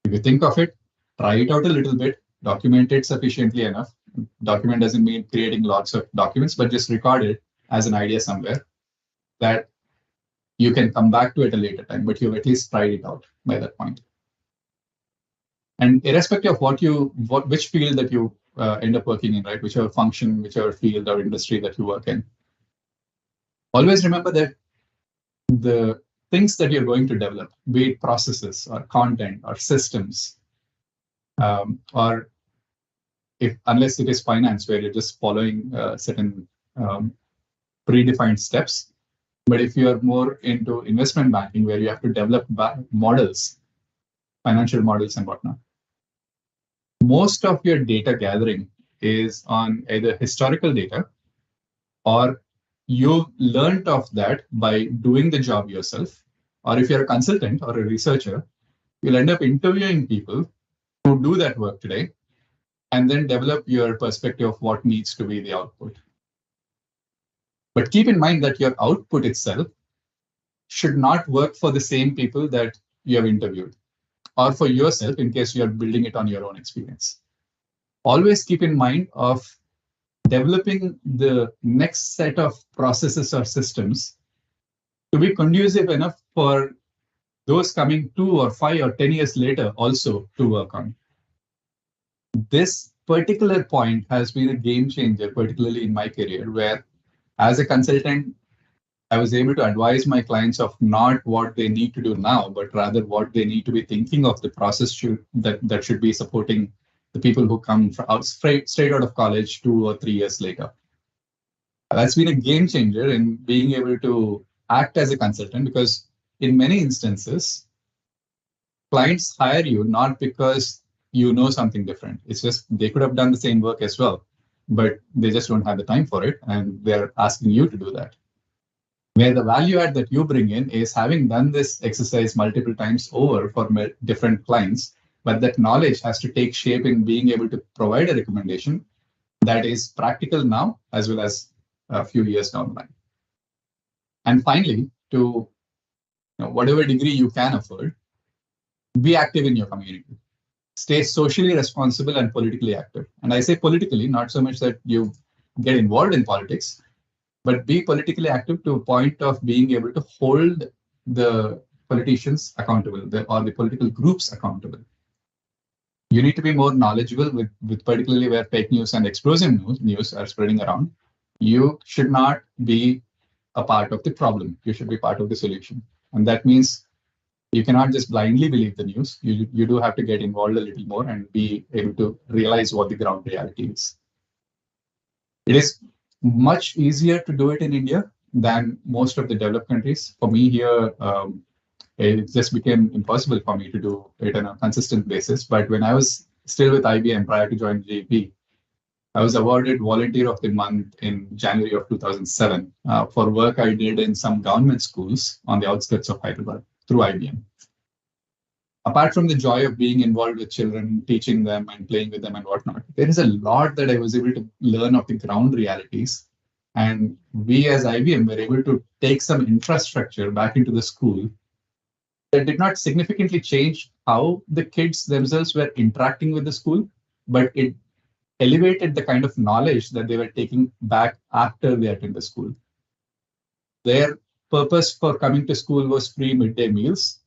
If you think of it, try it out a little bit, document it sufficiently enough. Document doesn't mean creating lots of documents, but just record it as an idea somewhere that you can come back to at a later time, but you've at least tried it out by that point. And irrespective of which field that you end up working in, right, whichever function, whichever field or industry that you work in, Always remember that the things that you're going to develop, be it processes or content or systems, or if unless it is finance where you're just following certain predefined steps. But if you are more into investment banking where you have to develop models, financial models and whatnot, most of your data gathering is on either historical data or you learned of that by doing the job yourself. Or if you're a consultant or a researcher, you'll end up interviewing people who do that work today and then develop your perspective of what needs to be the output. But keep in mind that your output itself should not work for the same people that you have interviewed or for yourself in case you are building it on your own experience. Always keep in mind of developing the next set of processes or systems to be conducive enough for those coming 2 or 5 or 10 years later also to work on. This particular point has been a game changer, particularly in my career, where as a consultant, I was able to advise my clients of not what they need to do now, but rather what they need to be thinking of the process that should be supporting the people who come straight out of college 2 or 3 years later. That's been a game changer in being able to act as a consultant because in many instances, clients hire you not because you know something different. It's just they could have done the same work as well, but they just don't have the time for it. And they're asking you to do that. Where the value add that you bring in is having done this exercise multiple times over for different clients, but that knowledge has to take shape in being able to provide a recommendation that is practical now as well as a few years down the line. And finally, to whatever degree you can afford, be active in your community. Stay socially responsible and politically active. And I say politically, not so much that you get involved in politics, but be politically active to a point of being able to hold the politicians accountable or the political groups accountable. You need to be more knowledgeable with particularly where fake news and explosive news are spreading around. You should not be a part of the problem. You should be part of the solution. And that means you cannot just blindly believe the news. You do have to get involved a little more and be able to realize what the ground reality is. It is much easier to do it in India than most of the developed countries. For me here, it just became impossible for me to do it on a consistent basis. But when I was still with IBM prior to joining GEP, I was awarded Volunteer of the Month in January of 2007 for work I did in some government schools on the outskirts of Hyderabad through IBM. Apart from the joy of being involved with children, teaching them and playing with them and whatnot, there is a lot that I was able to learn of the ground realities. And we as IBM were able to take some infrastructure back into the school that did not significantly change how the kids themselves were interacting with the school, but it elevated the kind of knowledge that they were taking back after they attended the school. Their purpose for coming to school was free midday meals.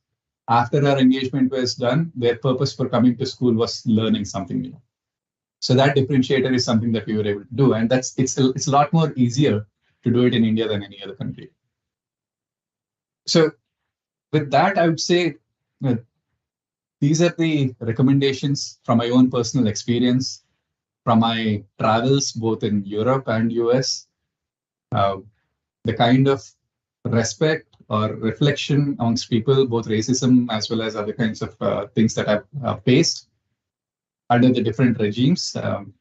After our engagement was done, their purpose for coming to school was learning something new. So that differentiator is something that we were able to do. And it's a lot more easier to do it in India than any other country. So with that, I would say these are the recommendations from my own personal experience, from my travels, both in Europe and US, the kind of respect or reflection amongst people, both racism as well as other kinds of things that I've faced under the different regimes. In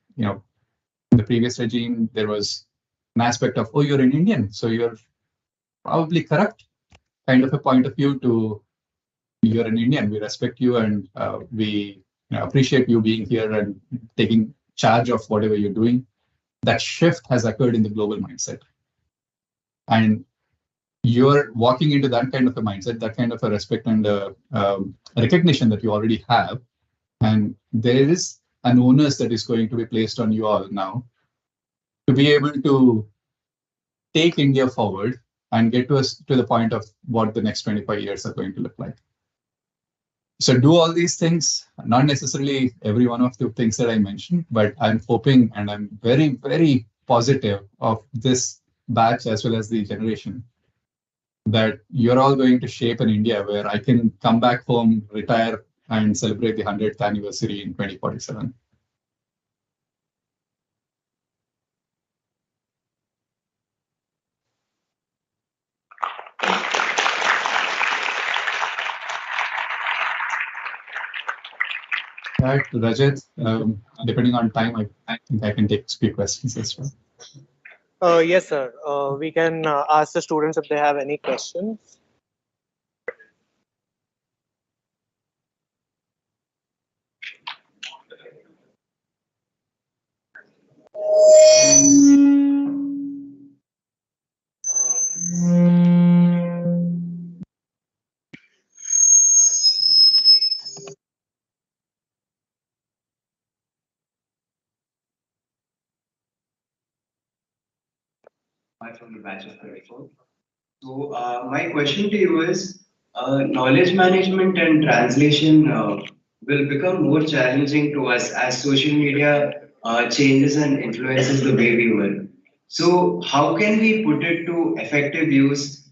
the previous regime, there was an aspect of, oh, you're an Indian, so you're probably corrupt, kind of a point of view to you're an Indian, we respect you and we appreciate you being here and taking charge of whatever you're doing. That shift has occurred in the global mindset. And you're walking into that kind of a mindset, that kind of a respect and recognition that you already have. And there is an onus that is going to be placed on you all now to be able to take India forward and get to the point of what the next 25 years are going to look like. So do all these things, not necessarily every one of the things that I mentioned, but I'm hoping and I'm very, very positive of this batch as well as the generation that you're all going to shape an India where I can come back home, retire, and celebrate the 100th anniversary in 2047. Right, Rajat, depending on time, I think I can take a few questions as well. Yes, sir. We can ask the students if they have any questions. From the batch of 34. So my question to you is, knowledge management and translation will become more challenging to us as social media changes and influences the way we work. So how can we put it to effective use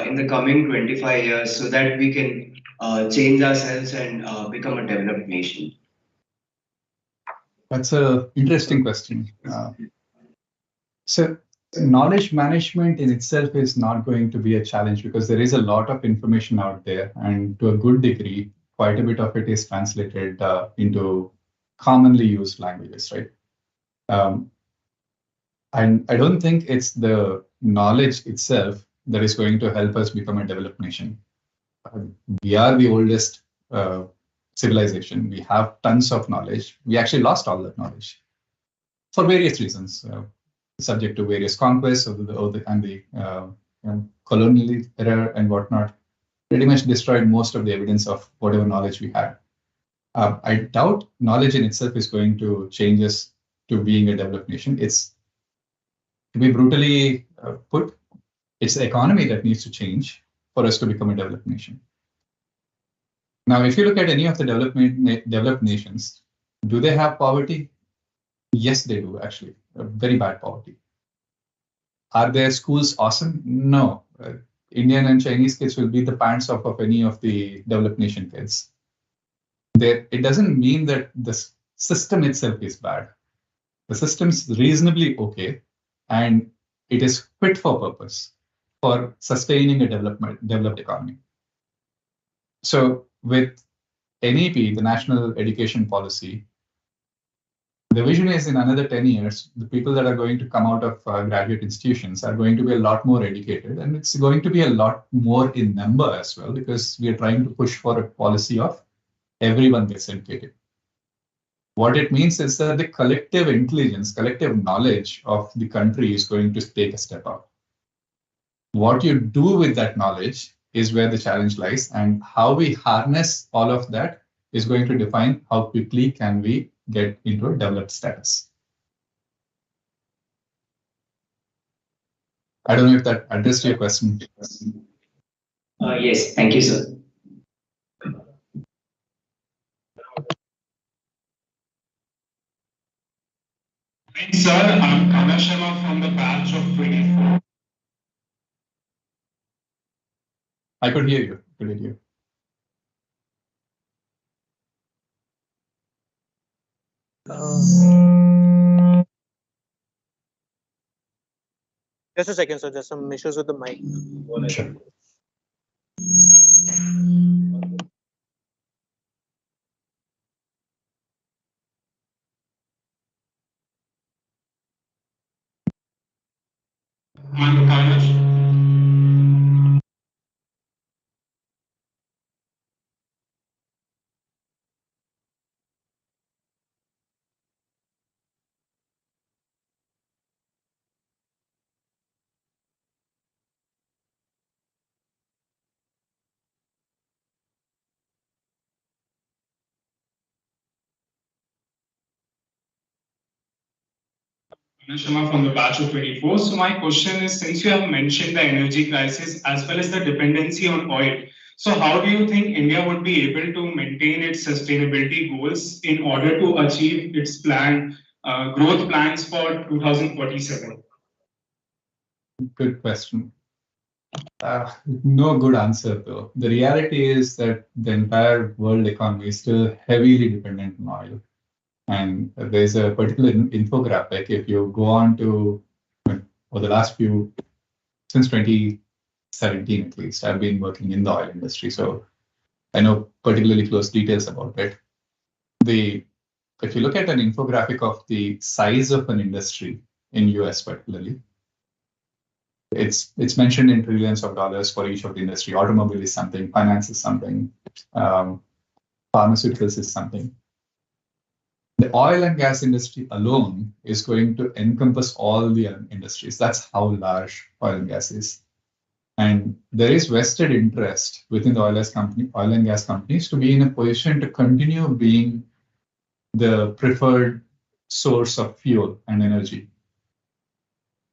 in the coming 25 years so that we can change ourselves and become a developed nation? That's an interesting question. So knowledge management in itself is not going to be a challenge because there is a lot of information out there, and to a good degree, quite a bit of it is translated into commonly used languages, right? And I don't think it's the knowledge itself that is going to help us become a developed nation. We are the oldest civilization. We have tons of knowledge. We actually lost all that knowledge for various reasons. Subject to various conquests and the colonial era and whatnot, pretty much destroyed most of the evidence of whatever knowledge we had. I doubt knowledge in itself is going to change us to being a developed nation. It's, to be brutally put, it's the economy that needs to change for us to become a developed nation. Now, if you look at any of the developed nations, do they have poverty? Yes, they do, actually. Very bad poverty. Are their schools awesome? No. Indian and Chinese kids will beat the pants off of any of the developed nation kids. It doesn't mean that the system itself is bad. The system's reasonably okay, and it is fit for purpose for sustaining a developed economy. So with NEP, the National Education Policy, the vision is in another 10 years, the people that are going to come out of graduate institutions are going to be a lot more educated, and it's going to be a lot more in number as well, because we are trying to push for a policy of everyone gets educated. What it means is that the collective intelligence, collective knowledge of the country is going to take a step up. What you do with that knowledge is where the challenge lies, and how we harness all of that is going to define how quickly can we get into a developed status. I don't know if that addressed your question. Yes, thank you, sir. Thanks, sir. I'm Kana Sharma from the batch of 24. I could hear you. Could hear you. Just a second, sir. There's some issues with the mic. Sure. I'm Kana. Sharma from the batch of 24. So my question is, since you have mentioned the energy crisis as well as the dependency on oil, so how do you think India would be able to maintain its sustainability goals in order to achieve its growth plans for 2047? Good question. No good answer though. The reality is that the entire world economy is still heavily dependent on oil. And there's a particular infographic. If you go on to, for the last few, since 2017 at least, I've been working in the oil industry. So I know particularly close details about it. If you look at an infographic of the size of an industry in US particularly, it's mentioned in trillions of dollars for each of the industry. Automobile is something, finance is something, pharmaceuticals is something. The oil and gas industry alone is going to encompass all the industries. That's how large oil and gas is. And there is vested interest within the oil and gas companies to be in a position to continue being the preferred source of fuel and energy.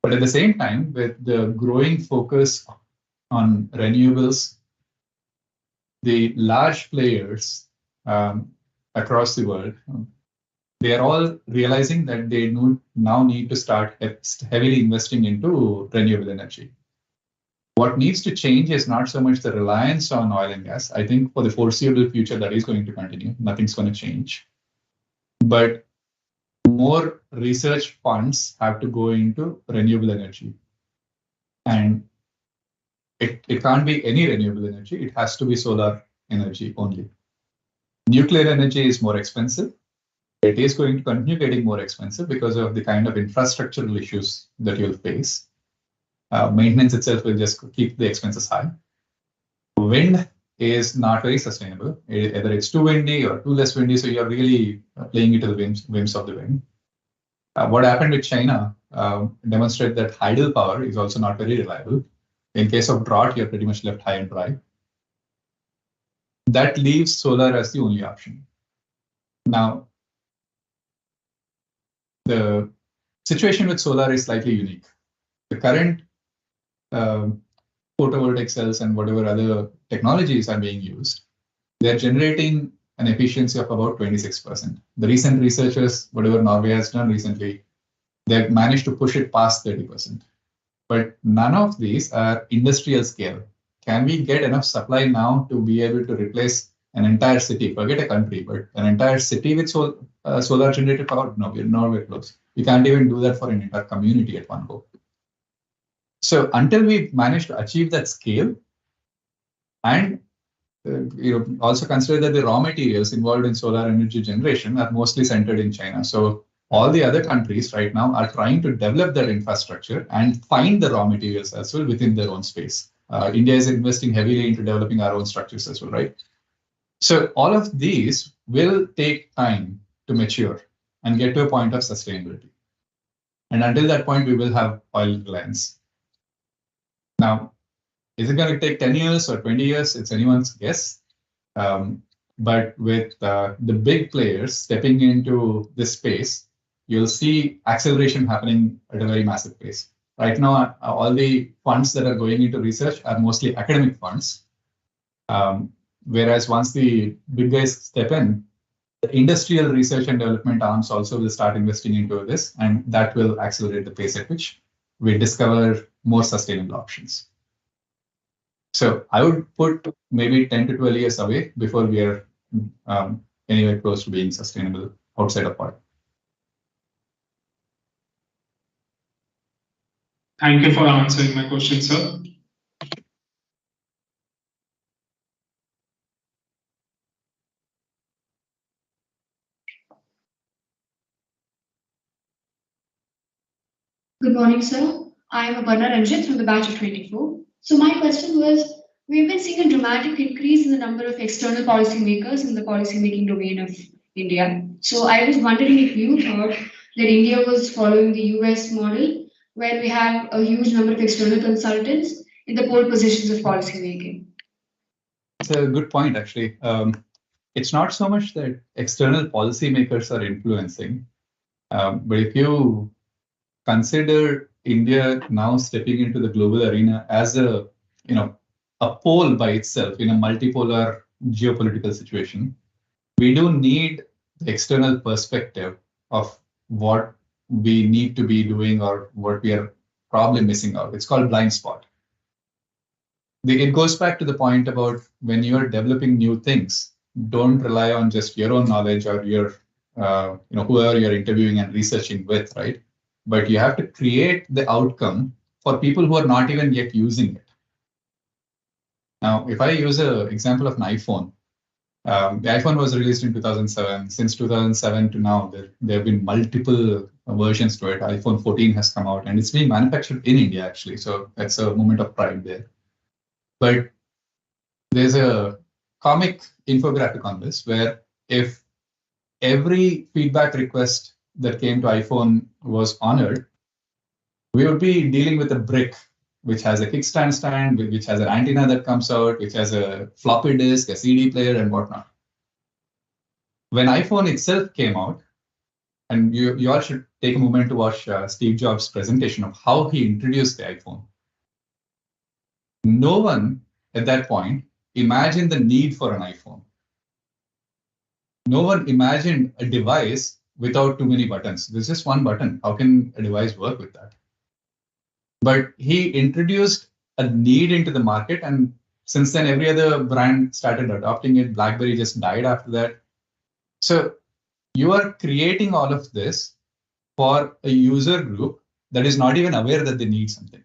But at the same time, with the growing focus on renewables, the large players across the world, they are all realizing that they now need to start heavily investing into renewable energy. What needs to change is not so much the reliance on oil and gas. I think for the foreseeable future, that is going to continue. Nothing's going to change. But more research funds have to go into renewable energy. And it can't be any renewable energy. It has to be solar energy only. Nuclear energy is more expensive. It is going to continue getting more expensive because of the kind of infrastructural issues that you'll face. Maintenance itself will just keep the expenses high. Wind is not very sustainable. Either it's too windy or too less windy, so you're really playing into the whims of the wind. What happened with China demonstrated that hydel power is also not very reliable. In case of drought, you're pretty much left high and dry. That leaves solar as the only option. Now, the situation with solar is slightly unique. The current photovoltaic cells and whatever other technologies are being used, they're generating an efficiency of about 26%. The recent researchers, whatever Norway has done recently, they've managed to push it past 30%. But none of these are industrial scale. Can we get enough supply now to be able to replace an entire city? Forget a country, but an entire city with solar generated power? No, we're nowhere close. We can't even do that for an entire community at one go. So until we manage to achieve that scale, and also consider that the raw materials involved in solar energy generation are mostly centered in China. So all the other countries right now are trying to develop their infrastructure and find the raw materials as well within their own space. India is investing heavily into developing our own structures as well, right? So all of these will take time to mature and get to a point of sustainability. And until that point, we will have oil reliance. Now, is it going to take 10 years or 20 years? It's anyone's guess. But with the big players stepping into this space, you'll see acceleration happening at a very massive pace. Right now, all the funds that are going into research are mostly academic funds. Whereas once the big guys step in, the industrial research and development arms also will start investing into this, and that will accelerate the pace at which we discover more sustainable options. So I would put maybe 10 to 12 years away before we are anywhere close to being sustainable outside of oil. Thank you for answering my question, sir. Good morning, sir. I am Aparna Ranjit from the batch of 24. So my question was, we've been seeing a dramatic increase in the number of external policymakers in the policymaking domain of India. So I was wondering if you thought that India was following the US model, where we have a huge number of external consultants in the pole positions of policymaking. It's a good point, actually. It's not so much that external policymakers are influencing, but if you consider India now stepping into the global arena as a pole by itself in a multipolar geopolitical situation, we do need the external perspective of what we need to be doing or what we are probably missing out. It's called blind spot. It goes back to the point about when you're developing new things, don't rely on just your own knowledge or your, whoever you're interviewing and researching with, right? But you have to create the outcome for people who are not even yet using it. Now, if I use an example of an iPhone, the iPhone was released in 2007. Since 2007 to now, there have been multiple versions to it. iPhone 14 has come out, and it's being manufactured in India, actually. So that's a moment of pride there. But there's a comic infographic on this, where if every feedback request that came to iPhone was honored, we would be dealing with a brick which has a kickstand stand, which has an antenna that comes out, which has a floppy disk, a CD player, and whatnot. When iPhone itself came out, and you all should take a moment to watch Steve Jobs' presentation of how he introduced the iPhone. No one at that point imagined the need for an iPhone. No one imagined a device without too many buttons. There's just one button. How can a device work with that? But he introduced a need into the market, and since then, every other brand started adopting it. BlackBerry just died after that. So you are creating all of this for a user group that is not even aware that they need something.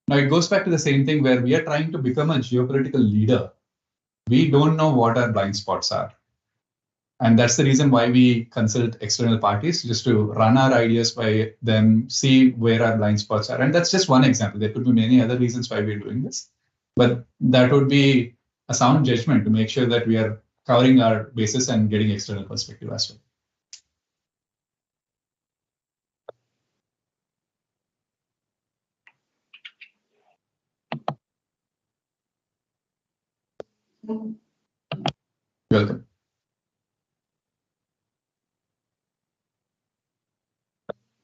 Now, it goes back to the same thing where we are trying to become a geopolitical leader. We don't know what our blind spots are. And that's the reason why we consult external parties, just to run our ideas by them, see where our blind spots are. And that's just one example. There could be many other reasons why we're doing this. But that would be a sound judgment to make sure that we are covering our bases and getting external perspective as well. Welcome.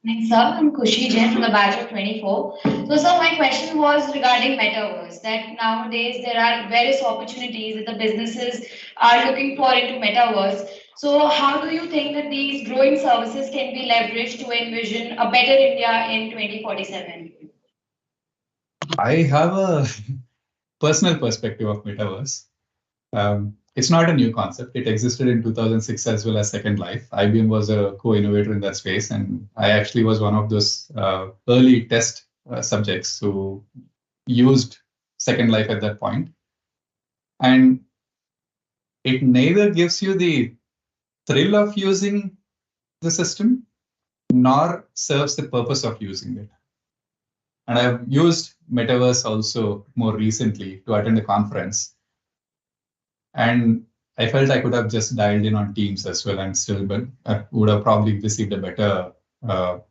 Thanks, sir. I'm Kushi Jain from the batch of 24. So, sir, my question was regarding metaverse, that nowadays there are various opportunities that the businesses are looking for into metaverse. So, how do you think that these growing services can be leveraged to envision a better India in 2047? I have a personal perspective of metaverse. It's not a new concept. It existed in 2006 as well as Second Life. IBM was a co-innovator in that space, and I actually was one of those early test subjects who used Second Life at that point. And it neither gives you the thrill of using the system, nor serves the purpose of using it. And I've used Metaverse also more recently to attend a conference. And I felt I could have just dialed in on Teams as well, and still would have probably received a better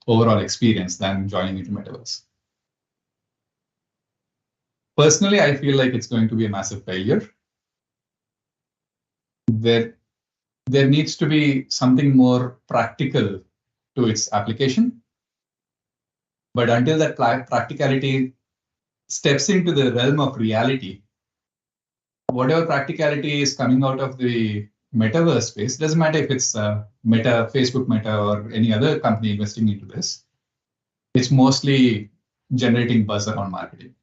overall experience than joining into Metaverse. Personally, I feel like it's going to be a massive failure. There needs to be something more practical to its application. But until that practicality steps into the realm of reality, whatever practicality is coming out of the metaverse space, doesn't matter if it's Meta, Facebook Meta, or any other company investing into this, it's mostly generating buzz around marketing.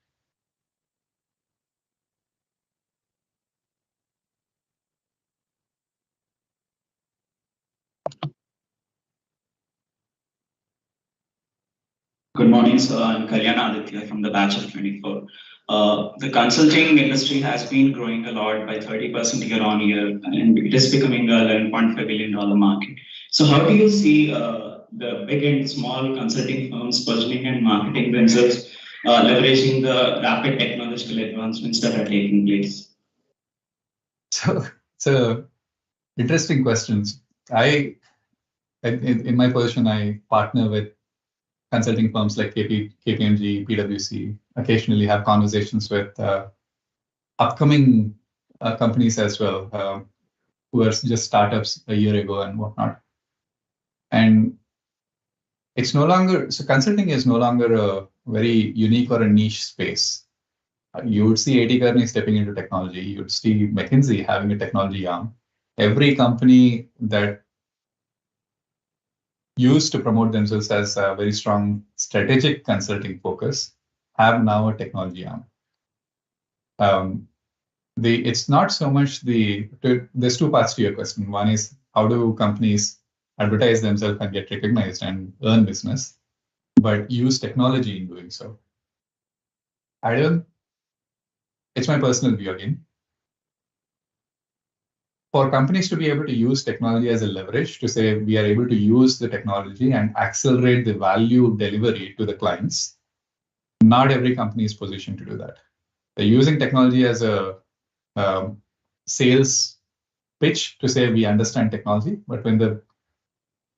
Good morning, sir. I'm Kalyana Aditya from the batch of 24. The consulting industry has been growing a lot by 30% year on year, and it is becoming a $11.5 billion market. So how do you see the big and small consulting firms positioning and marketing themselves, leveraging the rapid technological advancements that are taking place? So interesting questions. In my position, I partner with consulting firms like KPMG, PwC, occasionally have conversations with upcoming companies as well, who were just startups a year ago and whatnot. And it's no longer, so consulting is no longer a very unique or a niche space. You would see A.T. Kearney stepping into technology. You would see McKinsey having a technology arm. Every company that used to promote themselves as a very strong strategic consulting focus have now a technology arm. It's not so much there's two parts to your question. One is how do companies advertise themselves and get recognized and earn business, but use technology in doing so. It's my personal view again. For companies to be able to use technology as a leverage to say we are able to use the technology and accelerate the value delivery to the clients, not every company is positioned to do that. They're using technology as a sales pitch to say we understand technology, but when the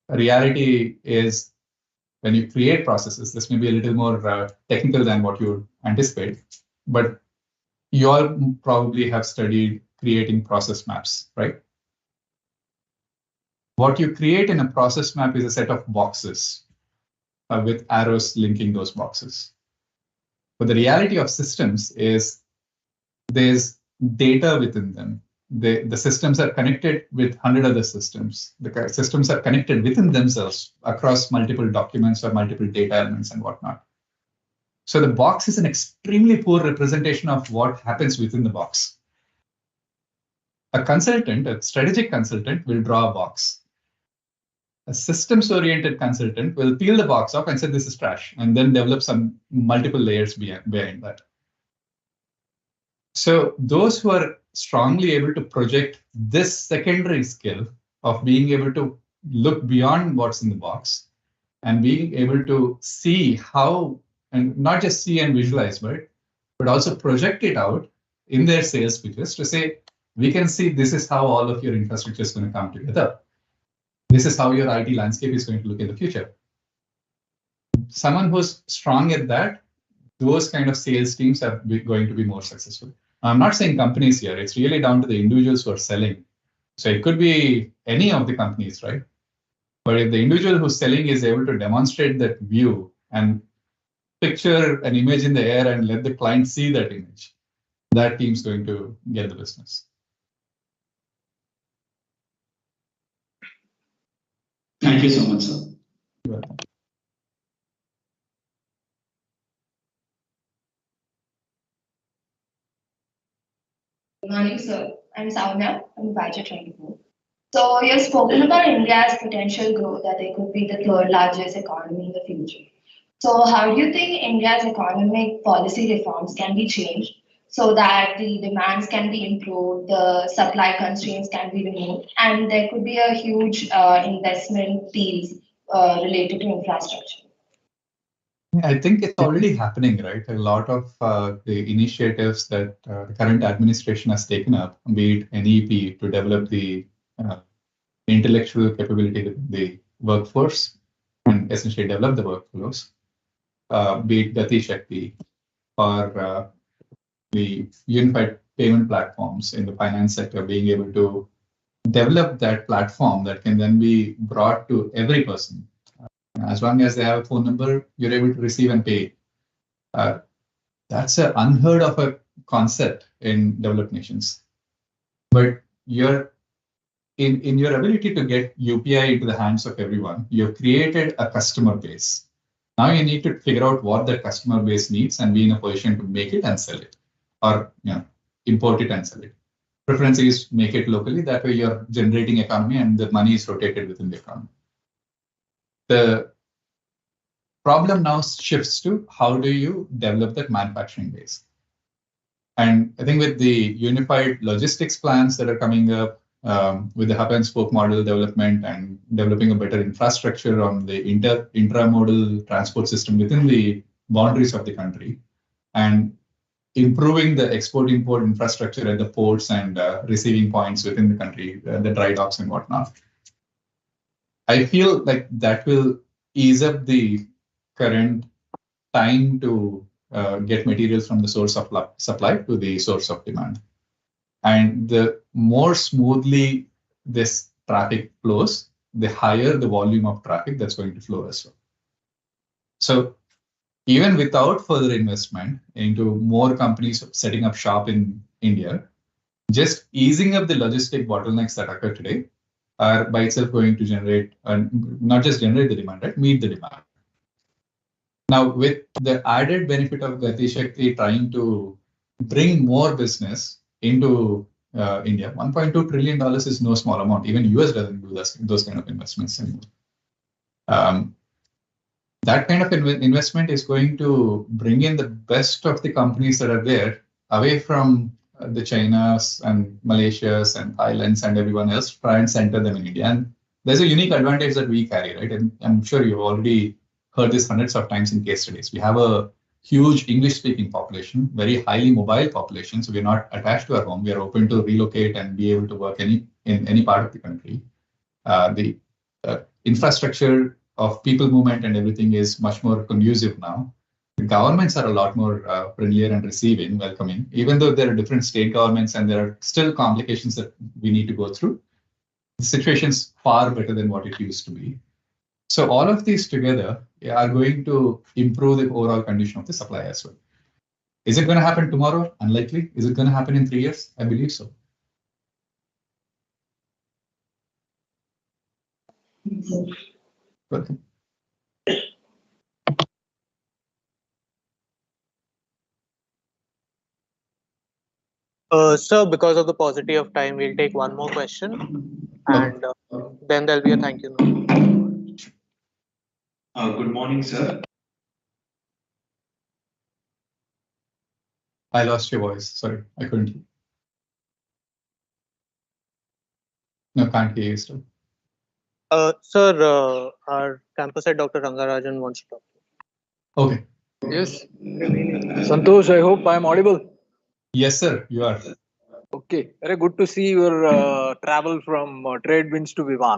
reality is when you create processes, this may be a little more technical than what you would anticipate, but you all probably have studied creating process maps, right? What you create in a process map is a set of boxes with arrows linking those boxes. But the reality of systems is there's data within them. The systems are connected with 100 other systems. The systems are connected within themselves across multiple documents or multiple data elements and whatnot. So the box is an extremely poor representation of what happens within the box. A consultant, a strategic consultant, will draw a box. A systems-oriented consultant will peel the box off and say this is trash, and then develop some multiple layers behind that. So those who are strongly able to project this secondary skill of being able to look beyond what's in the box and being able to see how, and not just see and visualize, right, but also project it out in their sales pitches to say, we can see this is how all of your infrastructure is going to come together. This is how your IT landscape is going to look in the future. Someone who's strong at that, those kind of sales teams are going to be more successful. I'm not saying companies here, it's really down to the individuals who are selling. So it could be any of the companies, right? But if the individual who's selling is able to demonstrate that view and picture an image in the air and let the client see that image, that team's going to get the business. Thank you so much, sir. You're welcome. Good morning, sir. I'm Soumya. I'm batch 24. So you've spoken about India's potential growth, that it could be the third largest economy in the future. So how do you think India's economic policy reforms can be changed so that the demands can be improved, the supply constraints can be removed, and there could be a huge investment deals related to infrastructure? I think it's already happening, right? A lot of the initiatives that the current administration has taken up, be it NEP to develop the intellectual capability within the workforce and essentially develop the workflows, be it Gati Shakti or the unified payment platforms in the finance sector, being able to develop that platform that can then be brought to every person. As long as they have a phone number, you're able to receive and pay. That's an unheard of a concept in developed nations. But you're in your ability to get UPI into the hands of everyone, you've created a customer base. Now you need to figure out what that customer base needs and be in a position to make it and sell it, or import it and sell it. Preference is make it locally. That way you're generating economy and the money is rotated within the economy. The problem now shifts to how do you develop that manufacturing base? And I think with the unified logistics plans that are coming up, with the hub and spoke model development and developing a better infrastructure on the intramodal transport system within the boundaries of the country, and improving the export-import infrastructure at the ports and receiving points within the country, the dry docks and whatnot. I feel like that will ease up the current time to get materials from the source of supply to the source of demand. And the more smoothly this traffic flows, the higher the volume of traffic that's going to flow as well. So even without further investment into more companies setting up shop in India, just easing up the logistic bottlenecks that occur today are by itself going to generate, not just generate the demand, right? Meet the demand. Now, with the added benefit of Gati Shakti trying to bring more business into India, $1.2 trillion is no small amount. Even US doesn't do those kind of investments anymore. That kind of investment is going to bring in the best of the companies that are there away from the Chinas and Malaysias and Thailands and everyone else, try and center them in India. And there's a unique advantage that we carry, right? And I'm sure you've already heard this hundreds of times in case studies. We have a huge English-speaking population, very highly mobile population. So we're not attached to our home. We are open to relocate and be able to work in any part of the country. The infrastructure of people movement and everything is much more conducive now. The governments are a lot more friendlier and receiving, welcoming, even though there are different state governments and there are still complications that we need to go through. The situation is far better than what it used to be. So all of these together are going to improve the overall condition of the supply as well. Is it going to happen tomorrow? Unlikely. Is it going to happen in 3 years? I believe so. Welcome. Sir, because of the paucity of time, we'll take one more question, and then there'll be a thank you note. Good morning, sir. I lost your voice. Sorry, I couldn't. No, can't hear you still. Sir, our campus head, Dr. Rangarajan, wants to talk. Okay. Yes. Santosh, I hope I am audible. Yes, sir, you are. Okay. Very good to see your travel from trade winds to Vivaan.